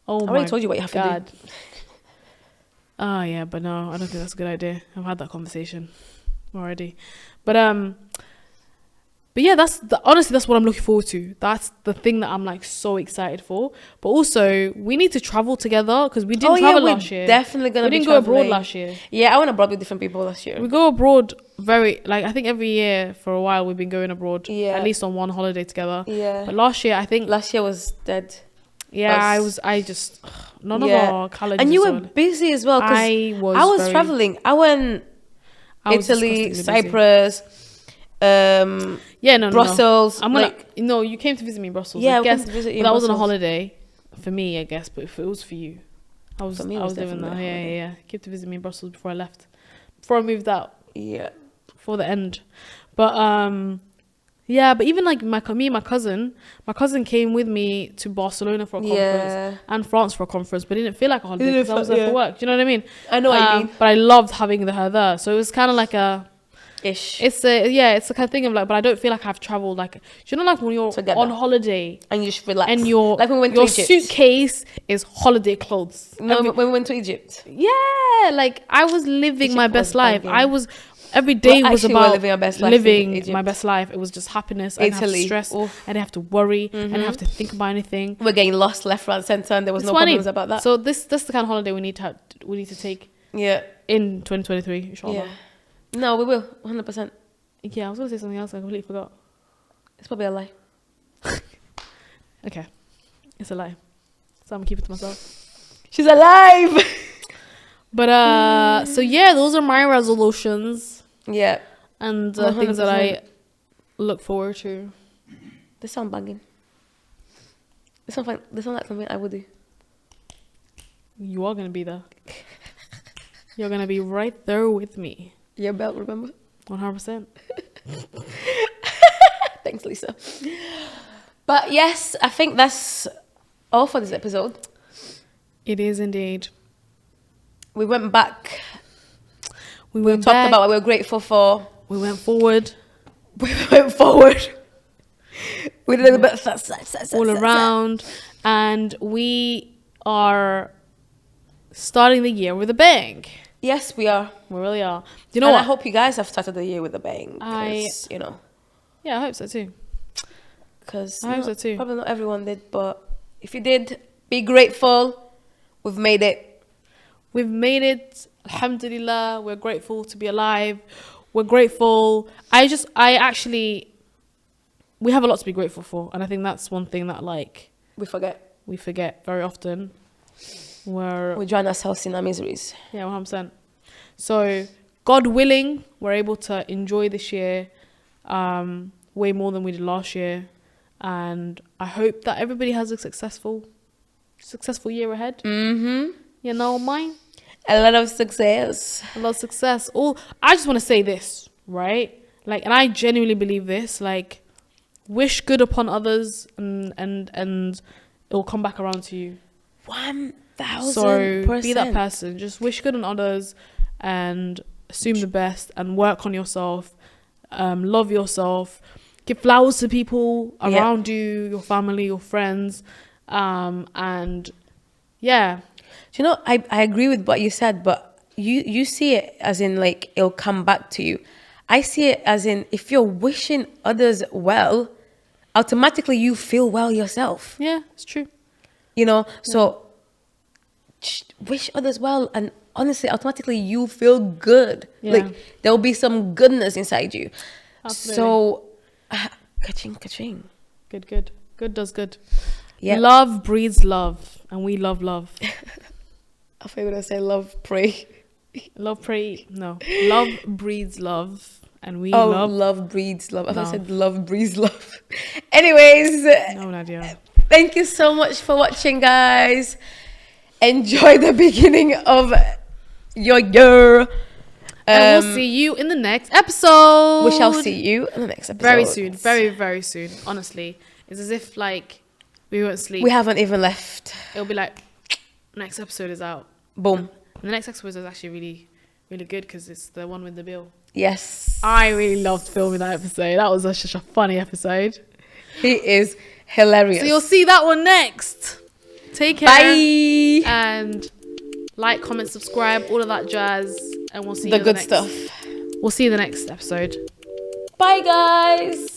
Speaker 1: Oh my
Speaker 2: I already told you what you have to do.
Speaker 1: Oh yeah, but no, I don't think that's a good idea. I've had that conversation already. But yeah, honestly, that's what I'm looking forward to. That's the thing that I'm like so excited for. But also, we need to travel together because we didn't travel last year.
Speaker 2: Definitely gonna.
Speaker 1: We didn't go abroad last year.
Speaker 2: Yeah, I went abroad with different people last year.
Speaker 1: We go abroad I think every year for a while we've been going abroad.
Speaker 2: Yeah.
Speaker 1: At least on one holiday together.
Speaker 2: Yeah.
Speaker 1: But last year, I think.
Speaker 2: Last year was dead.
Speaker 1: Yeah, none of our colleges.
Speaker 2: And you were busy as well.
Speaker 1: I
Speaker 2: was traveling. I went Italy, Cyprus. Brussels.
Speaker 1: No, you came to visit me in Brussels.
Speaker 2: Yeah,
Speaker 1: I guess,
Speaker 2: came to visit you.
Speaker 1: But that wasn't a holiday for me, I guess. But if it was for you, I was living there. Yeah. Came to visit me in Brussels before I left, before I moved out.
Speaker 2: Yeah,
Speaker 1: for the end. But yeah. But even like my cousin came with me to Barcelona for a conference and France for a conference, but it didn't feel like a holiday because I was there for work. Do you know what I mean?
Speaker 2: I know what you mean.
Speaker 1: But I loved having her there, so it was kind of like
Speaker 2: ish.
Speaker 1: It's the kind of thing of like, but I don't feel like I've traveled like, do you know, like when you're
Speaker 2: together
Speaker 1: on holiday
Speaker 2: and you just relax,
Speaker 1: and
Speaker 2: like when we went
Speaker 1: your
Speaker 2: to Egypt.
Speaker 1: suitcase is holiday clothes.
Speaker 2: No, when we went to Egypt.
Speaker 1: Yeah, like I was living my best life.
Speaker 2: Banging.
Speaker 1: Every day was about
Speaker 2: living our best life.
Speaker 1: Living my best life. It was just happiness. I didn't have to stress.
Speaker 2: Oof.
Speaker 1: I didn't have to worry. I didn't have to think about anything.
Speaker 2: We're getting lost left, right, center, and there was no problems about that.
Speaker 1: So that's the kind of holiday we need to take.
Speaker 2: Yeah.
Speaker 1: In 2023, inshallah.
Speaker 2: Yeah. No, we will 100%.
Speaker 1: Yeah, I was gonna say something else. I completely forgot.
Speaker 2: It's probably a lie.
Speaker 1: Okay, it's a lie. So I'm gonna keep it to myself.
Speaker 2: She's alive.
Speaker 1: But so yeah, those are my resolutions.
Speaker 2: Yeah.
Speaker 1: And things that I look forward to.
Speaker 2: They sound banging. They sound like something I would do.
Speaker 1: You are gonna be there. You're gonna be right there with me.
Speaker 2: Your belt, remember?
Speaker 1: 100%.
Speaker 2: Thanks, Lisa. But yes, I think that's all for this episode.
Speaker 1: It is indeed.
Speaker 2: We went back.
Speaker 1: We
Speaker 2: talked about what we were grateful for.
Speaker 1: We went forward.
Speaker 2: We did a little bit
Speaker 1: all around. And we are starting the year with a bang.
Speaker 2: Yes, we are.
Speaker 1: We really are. Do you know what?
Speaker 2: I hope you guys have started the year with a bang.
Speaker 1: Yeah, I hope so too.
Speaker 2: Because
Speaker 1: I hope so too.
Speaker 2: Probably not everyone did, but if you did, be grateful. We've made it.
Speaker 1: We've made it. Alhamdulillah. We're grateful to be alive. We're grateful. We have a lot to be grateful for. And I think that's one thing that like...
Speaker 2: We forget
Speaker 1: very often.
Speaker 2: We drown ourselves in our miseries.
Speaker 1: Yeah, 100%. So, God willing, we're able to enjoy this year way more than we did last year. And I hope that everybody has a successful year ahead. You know, mine.
Speaker 2: A lot of success.
Speaker 1: A lot of success. I just want to say this, right? Like, and I genuinely believe this. Like, wish good upon others, and it will come back around to you.
Speaker 2: 1000%.
Speaker 1: So be that person. Just wish good on others, and assume the best, and work on yourself. Love yourself. Give flowers to people around you, your family, your friends, and yeah.
Speaker 2: Do you know, I agree with what you said, but you see it as in like it'll come back to you. I see it as in if you're wishing others well, automatically you feel well yourself.
Speaker 1: Yeah, it's true.
Speaker 2: You know, so wish others well, and honestly, automatically you feel good.
Speaker 1: Yeah.
Speaker 2: Like there'll be some goodness inside you.
Speaker 1: Absolutely.
Speaker 2: So, ka-ching.
Speaker 1: Good does good.
Speaker 2: Yeah.
Speaker 1: Love breeds love, and we love love.
Speaker 2: I thought you were gonna say love, pray.
Speaker 1: Love breeds love, and we love.
Speaker 2: Love breeds love. I thought I said love breeds love. Anyways,
Speaker 1: No idea.
Speaker 2: thank you so much for watching, guys. Enjoy the beginning of your year.
Speaker 1: And we'll see you in the next episode.
Speaker 2: We shall see you in the next episode.
Speaker 1: Very soon. Very, very soon. Honestly. It's as if like we won't sleep.
Speaker 2: We haven't even left.
Speaker 1: It'll be like, next episode is out.
Speaker 2: Boom.
Speaker 1: And the next episode is actually really, really good because it's the one with the bill.
Speaker 2: Yes.
Speaker 1: I really loved filming that episode. That was such a funny episode.
Speaker 2: He is hilarious.
Speaker 1: So you'll see that one next. Take care.
Speaker 2: Bye.
Speaker 1: And like, comment, subscribe, all of that jazz. And we'll see you
Speaker 2: the
Speaker 1: in
Speaker 2: good
Speaker 1: next,
Speaker 2: stuff.
Speaker 1: We'll see you in the next episode.
Speaker 2: Bye, guys.